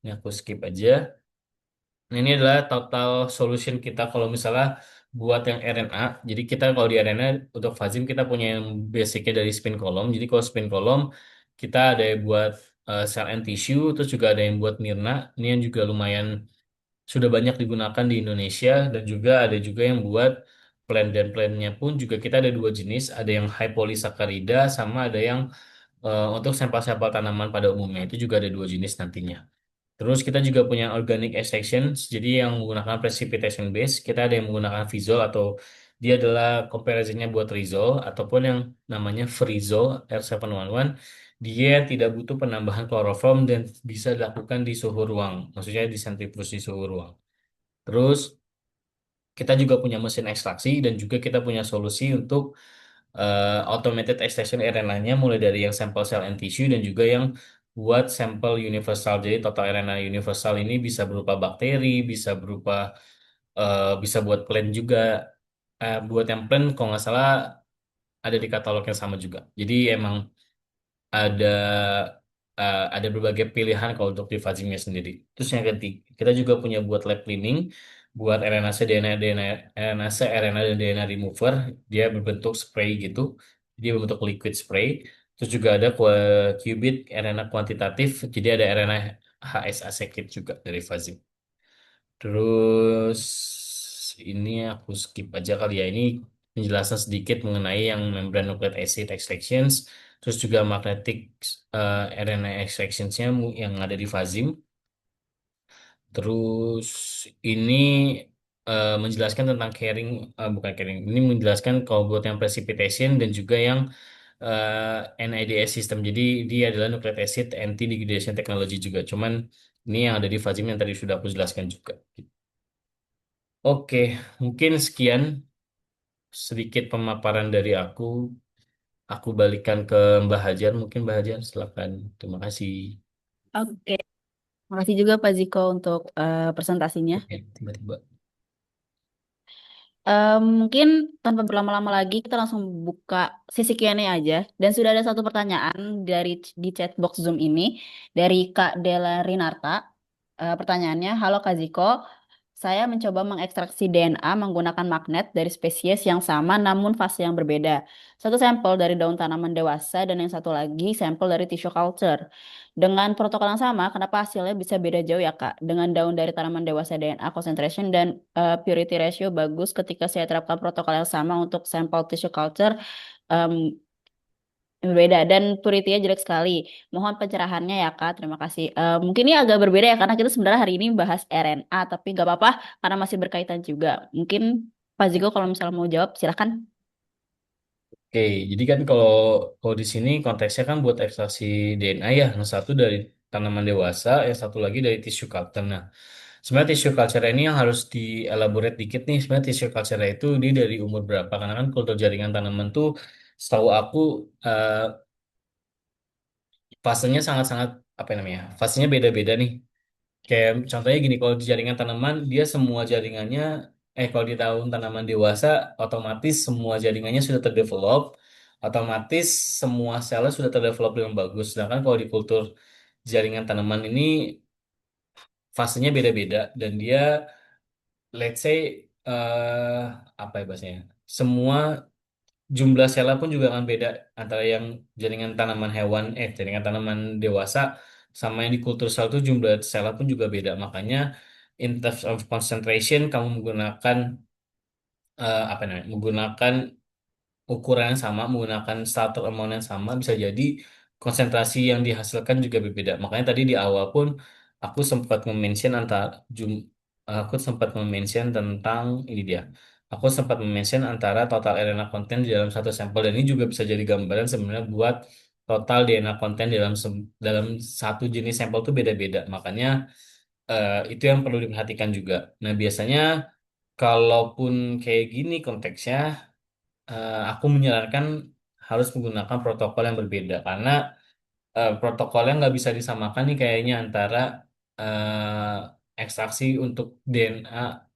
Ini aku skip aja. Nah, ini adalah total solution kita kalau misalnya buat yang RNA. Jadi kita kalau di RNA untuk Fazim kita punya yang basicnya dari spin column. Jadi kalau spin column kita ada yang buat cell and tissue, terus juga ada yang buat Mirna. Ini yang juga lumayan sudah banyak digunakan di Indonesia dan juga ada juga yang buat plan dan plannya pun juga kita ada 2 jenis, ada yang high polysaccharida sama ada yang untuk sampel-sampel tanaman pada umumnya itu juga ada 2 jenis nantinya. Terus kita juga punya organic extractions, jadi yang menggunakan precipitation base, kita ada yang menggunakan Fizol atau dia adalah comparisonnya buat Rizol ataupun yang namanya Frizol R711. Dia tidak butuh penambahan kloroform dan bisa dilakukan di suhu ruang, maksudnya di sentrifuge di suhu ruang. Terus kita juga punya mesin ekstraksi dan juga kita punya solusi untuk automated extraction RNA-nya mulai dari yang sampel cell and tissue dan juga yang buat sampel universal. Jadi total RNA universal ini bisa berupa bakteri, bisa berupa bisa buat plant juga. Buat yang plant kalau nggak salah ada di katalog yang sama juga. Jadi emang ada ada berbagai pilihan kalau untuk di fuzingnya sendiri. Terus yang ketiga, kita juga punya buat lab cleaning, buat RNase, DNA, RNase, RNA dan DNA remover. Dia berbentuk spray gitu, dia berbentuk liquid spray. Terus juga ada qubit RNA kuantitatif, jadi ada RNA HSA kit juga dari fuzing. Terus ini aku skip aja kali ya. Ini penjelasan sedikit mengenai yang membrane nucleic acid extractions, terus juga magnetic RNA extractionsnya yang ada di Fazim. Terus ini menjelaskan tentang carrying, bukan carrying, ini menjelaskan kalau buat yang precipitation dan juga yang NIDS system. Jadi dia adalah nucleic acid anti degradation technology juga. Cuman ini yang ada di Fazim yang tadi sudah aku jelaskan juga. Oke, mungkin sekian sedikit pemaparan dari aku. Aku balikan ke Mbah Hajar. Mungkin Mbah Hajar, silakan. Terima kasih. Oke, makasih juga Pak Ziko untuk presentasinya. Oke, tiba-tiba. Mungkin tanpa berlama-lama lagi, kita langsung buka sesi Q&A aja. Dan sudah ada satu pertanyaan di chat box Zoom ini dari Kak Dela Rinarta. Pertanyaannya, halo Kak Ziko, saya mencoba mengekstraksi DNA menggunakan magnet dari spesies yang sama namun fase yang berbeda. Satu sampel dari daun tanaman dewasa dan yang satu lagi sampel dari tissue culture. Dengan protokol yang sama, kenapa hasilnya bisa beda jauh ya Kak? Dengan daun dari tanaman dewasa DNA concentration dan purity ratio bagus ketika saya terapkan protokol yang sama untuk sampel tissue culture em, berbeda dan purity-nya jelek sekali. Mohon pencerahannya ya Kak. Terima kasih. Mungkin ini agak berbeda ya karena kita sebenarnya hari ini bahas RNA tapi nggak apa-apa karena masih berkaitan juga. Mungkin Pak Ziko kalau misalnya mau jawab silahkan. Oke, jadi kan kalau di sini konteksnya kan buat ekstraksi DNA ya, yang satu dari tanaman dewasa, yang satu lagi dari tissue culture. Nah, sebenarnya tissue culture ini yang harus dielaborate dikit nih. Sebenarnya tissue culture itu dia dari umur berapa? Karena kan kultur jaringan tanaman tuh, setahu aku fasenya sangat-sangat apa namanya? Fasenya beda-beda nih. Kayak contohnya gini, kalau di jaringan tanaman dia semua jaringannya kalau di tahun tanaman dewasa otomatis semua jaringannya sudah terdevelop, otomatis semua selnya sudah terdevelop dengan bagus. Sedangkan kalau di kultur jaringan tanaman ini fasenya beda-beda dan dia let's say eh apa ya bahasanya? Semua jumlah selnya pun juga akan beda antara yang jaringan tanaman hewan jaringan tanaman dewasa sama yang di kultur sel itu jumlah selnya pun juga beda. Makanya in terms of concentration kamu menggunakan apa namanya? Menggunakan ukuran yang sama, menggunakan starter amount yang sama, bisa jadi konsentrasi yang dihasilkan juga berbeda. Makanya tadi di awal pun aku sempat mention antara aku sempat mention tentang ini dia. Aku sempat mention antara total RNA konten di dalam satu sampel dan ini juga bisa jadi gambaran sebenarnya buat total DNA konten dalam satu jenis sampel itu beda-beda. Makanya itu yang perlu diperhatikan juga. Nah, biasanya kalaupun kayak gini konteksnya aku menyarankan harus menggunakan protokol yang berbeda karena protokolnya nggak bisa disamakan nih kayaknya antara ekstraksi untuk DNA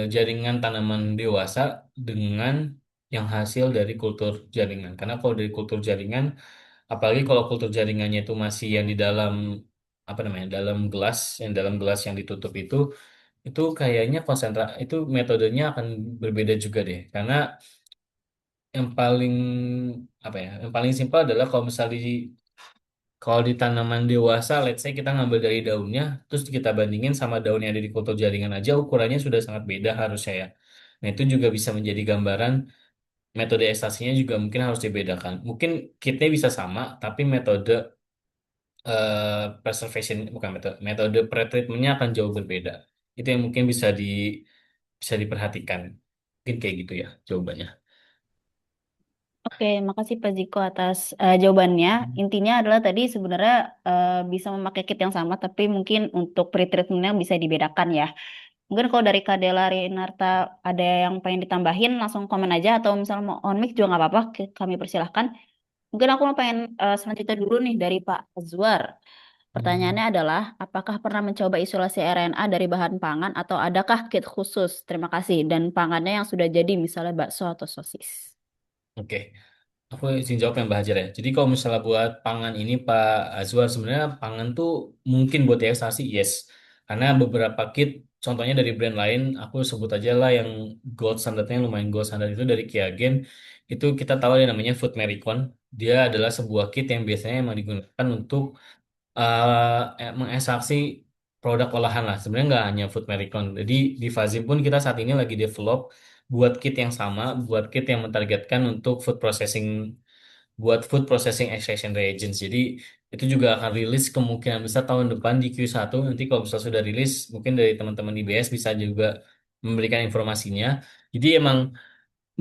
jaringan tanaman dewasa dengan yang hasil dari kultur jaringan. Karena kalau dari kultur jaringan, apalagi kalau kultur jaringannya itu masih yang di dalam apa namanya, dalam gelas yang ditutup itu kayaknya itu metodenya akan berbeda juga deh. Karena yang paling apa ya yang paling simpel adalah kalau di tanaman dewasa let's say kita ngambil dari daunnya terus kita bandingin sama daun yang ada di kultur jaringan aja ukurannya sudah sangat beda harusnya ya. Nah itu juga bisa menjadi gambaran metode ekstraksinya juga mungkin harus dibedakan, mungkin kitnya bisa sama tapi metode preservation bukan metode metode pretreatmentnya akan jauh berbeda. Itu yang mungkin bisa diperhatikan, mungkin kayak gitu ya jawabannya. Oke, makasih Pak Ziko atas jawabannya. Intinya adalah tadi sebenarnya bisa memakai kit yang sama, tapi mungkin untuk pretreatmentnya bisa dibedakan ya. Mungkin kalau dari Kak Dela Renarta ada yang pengen ditambahin, langsung komen aja atau misalnya mau on mic juga nggak apa-apa, kami persilahkan. Mungkin aku mau pengen selanjutnya dulu nih dari Pak Azwar. Hmm. Pertanyaannya adalah, apakah pernah mencoba isolasi RNA dari bahan pangan atau adakah kit khusus? Terima kasih. Dan pangannya yang sudah jadi misalnya bakso atau sosis. Oke. Aku izin jawab yang Mbak Hajar ya. Jadi kalau misalnya buat pangan ini Pak Azwar, sebenarnya pangan tuh mungkin buat diekstasi, yes. Karena beberapa kit, contohnya dari brand lain, aku sebut aja lah yang gold standardnya yang lumayan gold standard itu dari Kiagen, itu kita tahu yang namanya Food Mericon. Dia adalah sebuah kit yang biasanya emang digunakan untuk mengekstraksi produk olahan lah. Sebenarnya nggak hanya Food Mericon. Jadi di Fazim pun kita saat ini lagi develop buat kit yang sama, buat kit yang mentargetkan untuk food processing extraction reagents. Jadi itu juga akan rilis kemungkinan besar tahun depan di Q1. Nanti kalau bisa sudah rilis, mungkin dari teman-teman IBS bisa juga memberikan informasinya. Jadi emang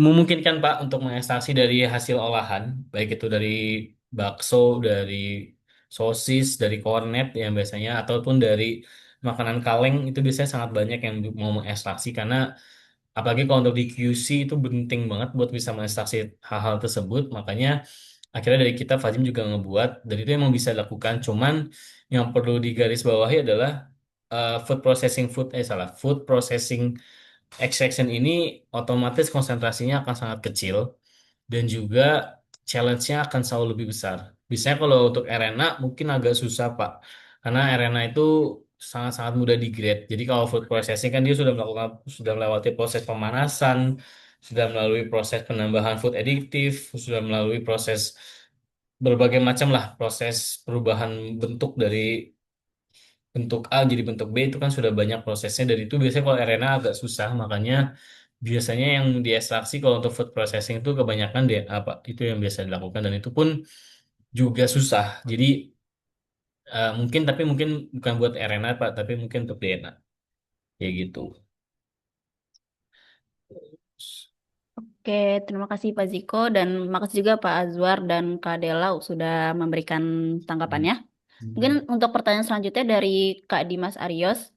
memungkinkan Pak untuk mengekstraksi dari hasil olahan, baik itu dari bakso, dari sosis, dari kornet yang biasanya, ataupun dari makanan kaleng itu biasanya sangat banyak yang mau mengekstraksi karena apalagi kalau untuk di QC itu penting banget buat bisa mengekstraksi hal-hal tersebut. Makanya akhirnya dari kita Fajim juga ngebuat dan itu emang bisa dilakukan. Cuman yang perlu digarisbawahi adalah food processing extraction ini otomatis konsentrasinya akan sangat kecil dan juga challenge-nya akan selalu lebih besar. Biasanya kalau untuk RNA mungkin agak susah Pak, karena RNA itu sangat-sangat mudah degrade. Jadi kalau food processing kan dia sudah melewati proses pemanasan, sudah melalui proses penambahan food additive, sudah melalui proses berbagai macam lah proses perubahan bentuk dari bentuk A jadi bentuk B itu kan sudah banyak prosesnya dan itu biasanya kalau RNA agak susah makanya biasanya yang diekstraksi kalau untuk food processing itu kebanyakan dia apa itu yang biasa dilakukan dan itu pun juga susah jadi mungkin bukan buat RNA Pak tapi mungkin untuk DNA kayak gitu. Oke, terima kasih Pak Ziko dan makasih juga Pak Azwar dan Kak Delau sudah memberikan Hmm. tanggapannya. Mungkin Hmm. untuk pertanyaan selanjutnya dari Kak Dimas Arios.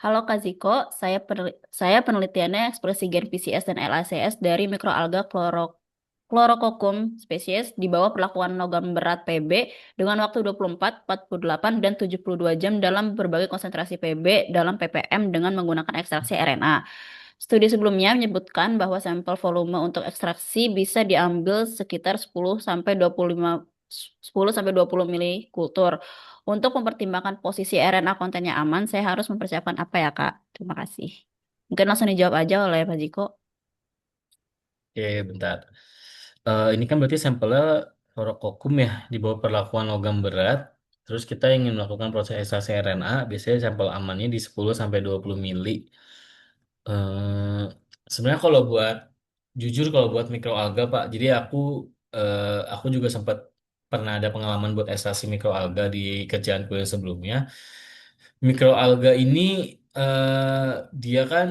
Halo Kak Ziko, saya penelitiannya ekspresi gen PCS dan LACS dari mikroalga Chlorococcum spesies di bawah perlakuan logam berat Pb dengan waktu 24, 48, dan 72 jam dalam berbagai konsentrasi Pb dalam ppm dengan menggunakan ekstraksi RNA. Studi sebelumnya menyebutkan bahwa sampel volume untuk ekstraksi bisa diambil sekitar 10 sampai 25 10 sampai 20 milikultur. Untuk mempertimbangkan posisi RNA kontennya aman, saya harus mempersiapkan apa ya, Kak? Terima kasih. Mungkin langsung dijawab aja oleh Pak Jiko. Oke, bentar. Ini kan berarti sampelnya fluorokokum ya, di bawah perlakuan logam berat. Terus kita ingin melakukan proses ekstraksi RNA, biasanya sampel amannya di 10 sampai 20 mili. Eh, Sebenarnya kalau buat jujur kalau buat mikroalga Pak, jadi aku juga sempat pernah ada pengalaman buat ekstraksi mikroalga di kerjaanku yang sebelumnya. Mikroalga ini dia kan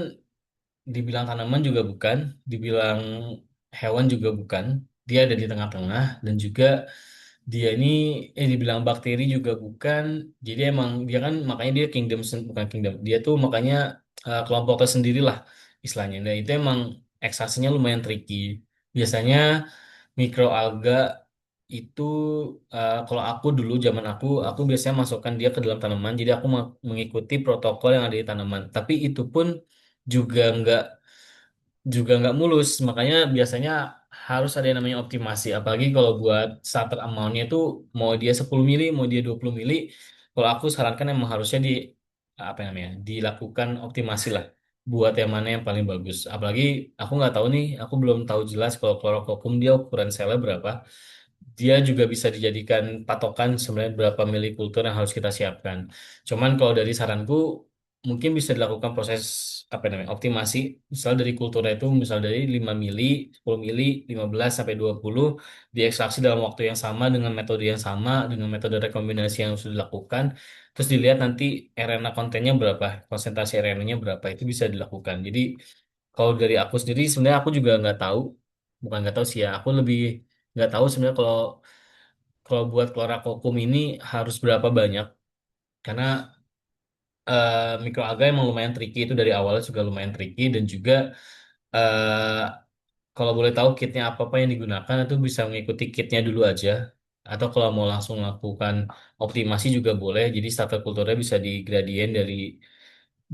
dibilang tanaman juga bukan, dibilang hewan juga bukan. Dia ada di tengah-tengah dan juga dia ini dibilang bakteri juga bukan. Jadi emang dia kan makanya dia bukan kingdom. Dia tuh makanya kelompok tersendiri lah istilahnya. Dan itu emang ekstraksinya lumayan tricky. Biasanya mikroalga itu kalau aku dulu zaman aku biasanya masukkan dia ke dalam tanaman. Jadi aku mengikuti protokol yang ada di tanaman. Tapi itu pun juga nggak mulus. Makanya biasanya harus ada yang namanya optimasi. Apalagi kalau buat starter amount-nya itu mau dia 10 mili, mau dia 20 mili. Kalau aku sarankan emang harusnya apa namanya dilakukan optimasi lah buat yang mana yang paling bagus. Apalagi aku nggak tahu nih, aku belum tahu jelas kalau chloroquine dia ukuran selnya berapa. Dia juga bisa dijadikan patokan sebenarnya berapa milikultur yang harus kita siapkan. Cuman kalau dari saranku mungkin bisa dilakukan proses apa namanya optimasi misal dari kulturnya itu misal dari 5 mili, 10 mili, 15 sampai 20 diekstraksi dalam waktu yang sama dengan metode yang sama dengan metode rekombinasi yang sudah dilakukan terus dilihat nanti RNA kontennya berapa konsentrasi RNA-nya berapa itu bisa dilakukan jadi kalau dari aku sendiri sebenarnya aku juga nggak tahu bukan nggak tahu sih ya aku lebih nggak tahu sebenarnya kalau kalau buat klorakokum ini harus berapa banyak karena mikroalga emang lumayan tricky itu dari awalnya juga lumayan tricky dan juga eh, kalau boleh tahu kitnya apa-apa yang digunakan itu bisa mengikuti kitnya dulu aja atau kalau mau langsung lakukan optimasi juga boleh jadi starter kulturnya bisa digradien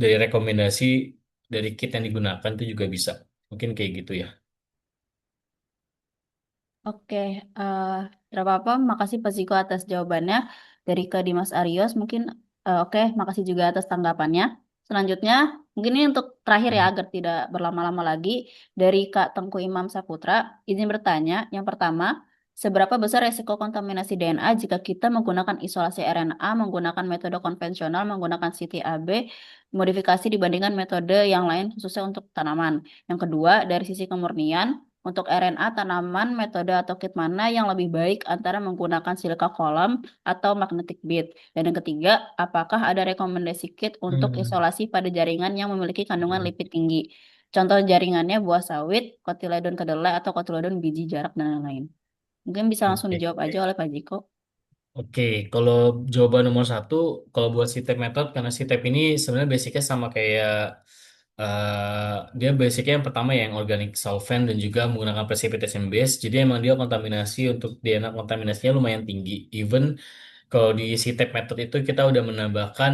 dari rekomendasi dari kit yang digunakan itu juga bisa mungkin kayak gitu ya. Oke, eh tidak apa-apa. Makasih Pak Ziko atas jawabannya. Dari ke Dimas Arios, mungkin oke, makasih juga atas tanggapannya. Selanjutnya, mungkin ini untuk terakhir ya, Hmm. agar tidak berlama-lama lagi. Dari Kak Tengku Imam Saputra, izin bertanya. Yang pertama, seberapa besar resiko kontaminasi DNA jika kita menggunakan isolasi RNA, menggunakan metode konvensional, menggunakan CTAB, modifikasi dibandingkan metode yang lain khususnya untuk tanaman? Yang kedua, dari sisi kemurnian, untuk RNA tanaman, metode atau kit mana yang lebih baik antara menggunakan silika kolam atau magnetic bead? Dan yang ketiga, apakah ada rekomendasi kit untuk Hmm. isolasi pada jaringan yang memiliki kandungan lipid tinggi? Contoh jaringannya buah sawit, kotiledon kedelai, atau kotiledon biji jarak, dan lain-lain. Mungkin bisa langsung Oke. dijawab aja oleh Pak Jiko. Oke, kalau jawaban nomor satu, kalau buat CTEP method, karena CTEP ini sebenarnya basicnya sama kayak dia basicnya yang pertama ya, yang organic solvent dan juga menggunakan precipitation base. Jadi emang dia kontaminasi untuk DNA kontaminasinya lumayan tinggi. Even kalau di CTEP method itu kita udah menambahkan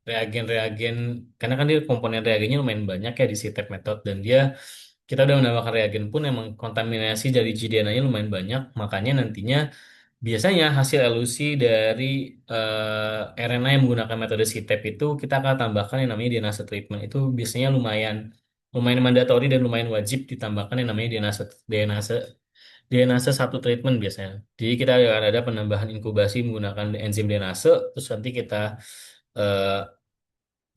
reagen-reagen, karena kan dia komponen reagennya lumayan banyak ya di CTEP method dan kita udah menambahkan reagen pun emang kontaminasi dari GDNA-nya lumayan banyak, makanya nantinya biasanya hasil elusi dari RNA yang menggunakan metode CTEP itu kita akan tambahkan yang namanya DNase treatment. Itu biasanya lumayan lumayan mandatori dan lumayan wajib ditambahkan yang namanya DNase DNase satu treatment biasanya. Jadi kita akan ada penambahan inkubasi menggunakan enzim DNase, terus nanti eh,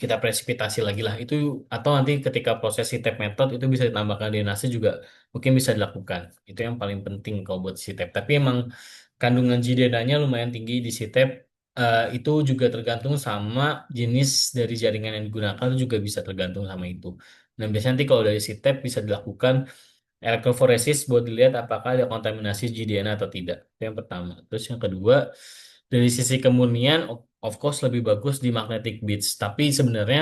kita presipitasi lagi lah itu atau nanti ketika proses CTEP method itu bisa ditambahkan DNase juga mungkin bisa dilakukan itu yang paling penting kalau buat CTEP tapi emang kandungan GDNA-nya lumayan tinggi di CTEP. Itu juga tergantung sama jenis dari jaringan yang digunakan itu juga bisa tergantung sama itu dan biasanya nanti kalau dari CTEP bisa dilakukan elektroforesis buat dilihat apakah ada kontaminasi GDNA atau tidak itu yang pertama terus yang kedua dari sisi kemurnian of course lebih bagus di magnetic beads. Tapi sebenarnya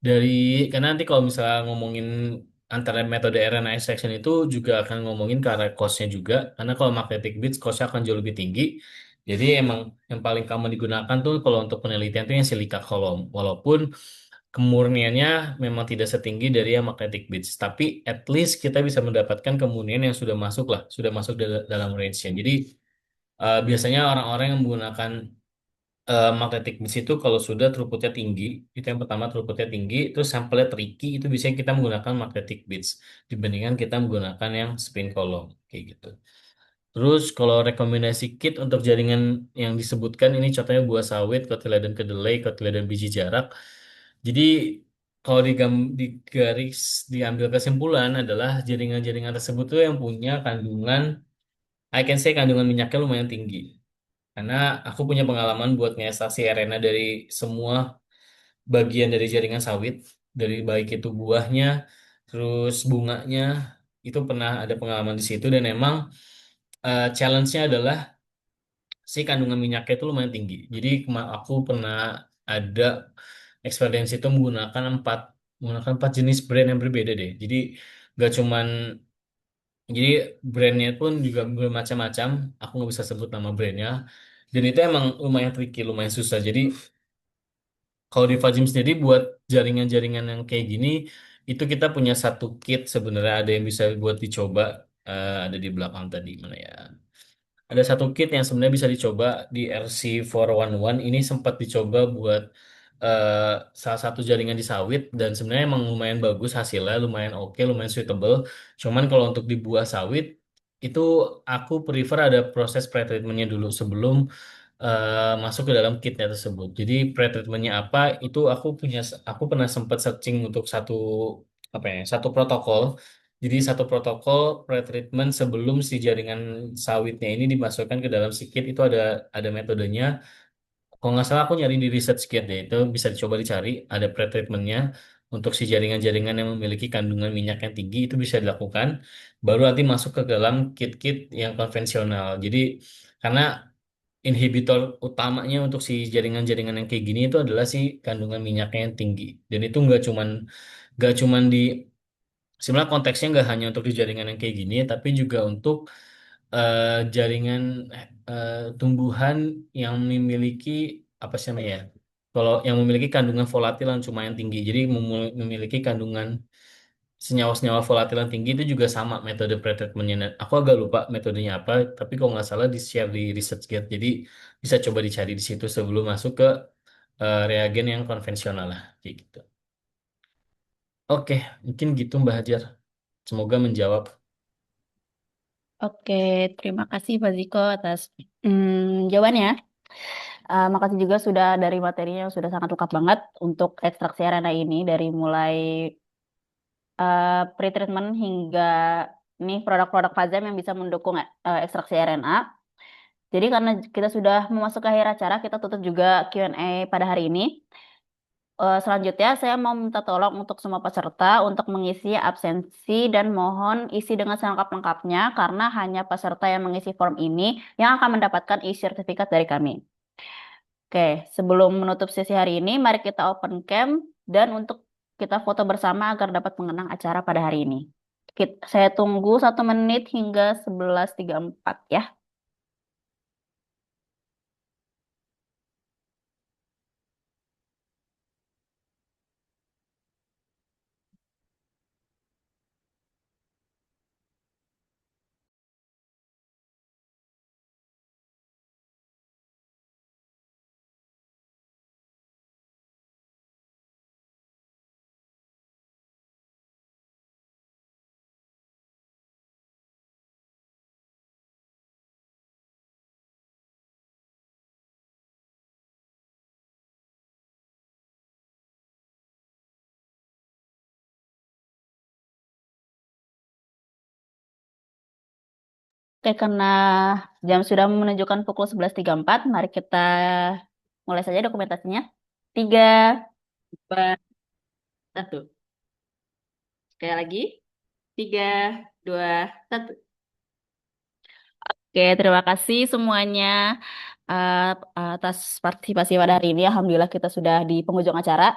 dari karena nanti kalau misalnya ngomongin antara metode RNA extraction itu juga akan ngomongin ke arah cost-nya juga, karena kalau magnetic beads cost-nya akan jauh lebih tinggi. Jadi emang yang paling common digunakan tuh kalau untuk penelitian tuh yang silika kolom, walaupun kemurniannya memang tidak setinggi dari yang magnetic beads, tapi at least kita bisa mendapatkan kemurnian yang sudah masuk lah, sudah masuk dalam range-nya. Jadi biasanya orang-orang yang menggunakan magnetic beads itu kalau sudah throughputnya tinggi, itu yang pertama throughputnya tinggi, terus sampelnya tricky, itu biasanya kita menggunakan magnetic beads dibandingkan kita menggunakan yang spin column kayak gitu. Terus kalau rekomendasi kit untuk jaringan yang disebutkan ini contohnya buah sawit, cotyledon kedelai, cotyledon biji jarak. Jadi kalau di garis diambil kesimpulan adalah jaringan-jaringan tersebut tuh yang punya kandungan, I can say kandungan minyaknya lumayan tinggi. Karena aku punya pengalaman buat ngeekstraksi RNA dari semua bagian dari jaringan sawit, dari baik itu buahnya, terus bunganya, itu pernah ada pengalaman di situ dan emang challenge-nya adalah si kandungan minyaknya itu lumayan tinggi. Jadi aku pernah ada experience itu menggunakan empat jenis brand yang berbeda deh. Jadi gak cuman jadi brandnya pun juga bermacam-macam. Aku nggak bisa sebut nama brandnya. Dan itu emang lumayan tricky, lumayan susah. Jadi kalau di Fajim sendiri buat jaringan-jaringan yang kayak gini, itu kita punya satu kit sebenarnya ada yang bisa buat dicoba. Ada di belakang tadi mana ya? Ada satu kit yang sebenarnya bisa dicoba di RC411. Ini sempat dicoba buat eh, salah satu jaringan di sawit dan sebenarnya emang lumayan bagus hasilnya, lumayan oke, lumayan suitable. Cuman kalau untuk di buah sawit itu aku prefer ada proses pretreatmentnya dulu sebelum masuk ke dalam kitnya tersebut. Jadi pretreatmentnya apa? Itu aku pernah sempat searching untuk satu protokol. Jadi satu protokol pretreatment sebelum si jaringan sawitnya ini dimasukkan ke dalam si kit itu ada metodenya. Kalau nggak salah aku nyari di research kit deh, itu bisa dicoba dicari. Ada pretreatmentnya untuk si jaringan-jaringan yang memiliki kandungan minyak yang tinggi itu bisa dilakukan. Baru nanti masuk ke dalam kit-kit yang konvensional. Jadi karena inhibitor utamanya untuk si jaringan-jaringan yang kayak gini itu adalah si kandungan minyaknya yang tinggi. Dan itu nggak cuman di sebenarnya konteksnya nggak hanya untuk di jaringan yang kayak gini, tapi juga untuk eh, jaringan tumbuhan yang memiliki apa sih namanya ya? Kalau yang memiliki kandungan volatil yang lumayan tinggi, jadi memiliki kandungan senyawa-senyawa volatil yang tinggi itu juga sama metode pretreatmentnya. Nah, aku agak lupa metodenya apa, tapi kalau nggak salah di share di ResearchGate, jadi bisa coba dicari di situ sebelum masuk ke reagen yang konvensional lah, kayak gitu. Oke, mungkin gitu Mbak Hajar. Semoga menjawab. Oke, terima kasih Pak Ziko atas jawabannya. Makasih juga sudah dari materinya yang sudah sangat lengkap banget untuk ekstraksi RNA ini dari mulai pre-treatment hingga nih produk-produk Fazem yang bisa mendukung ekstraksi RNA. Jadi karena kita sudah memasuki akhir acara, kita tutup juga Q&A pada hari ini. Selanjutnya, saya mau minta tolong untuk semua peserta untuk mengisi absensi dan mohon isi dengan selengkap-lengkapnya karena hanya peserta yang mengisi form ini yang akan mendapatkan e-sertifikat dari kami. Oke, sebelum menutup sesi hari ini, mari kita open cam dan untuk kita foto bersama agar dapat mengenang acara pada hari ini. Saya tunggu 1 menit hingga 11.34 ya. Oke, karena jam sudah menunjukkan pukul 11.34, mari kita mulai saja dokumentasinya. 3, 2, 1. Sekali lagi. 3, 2, 1. Oke, terima kasih semuanya eh, atas partisipasi pada hari ini. Alhamdulillah kita sudah di penghujung acara.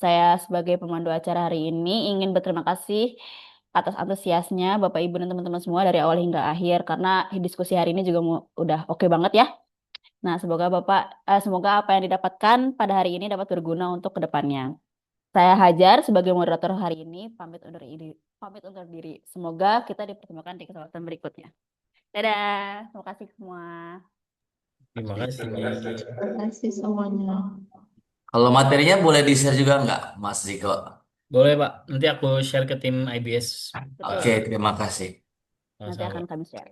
Saya sebagai pemandu acara hari ini ingin berterima kasih atas antusiasnya Bapak Ibu dan teman-teman semua dari awal hingga akhir karena diskusi hari ini juga udah oke banget ya. Nah, semoga apa yang didapatkan pada hari ini dapat berguna untuk kedepannya. Saya Hajar sebagai moderator hari ini pamit undur diri. Semoga kita dipertemukan di kesempatan berikutnya. Dadah, terima kasih semua. Terima kasih. Terima kasih semuanya. Kalau materinya boleh di-share juga nggak, Mas Ziko? Boleh, Pak. Nanti aku share ke tim IBS. Betul, Oke, terima kasih. nanti Sama-sama, akan Pak. kami share.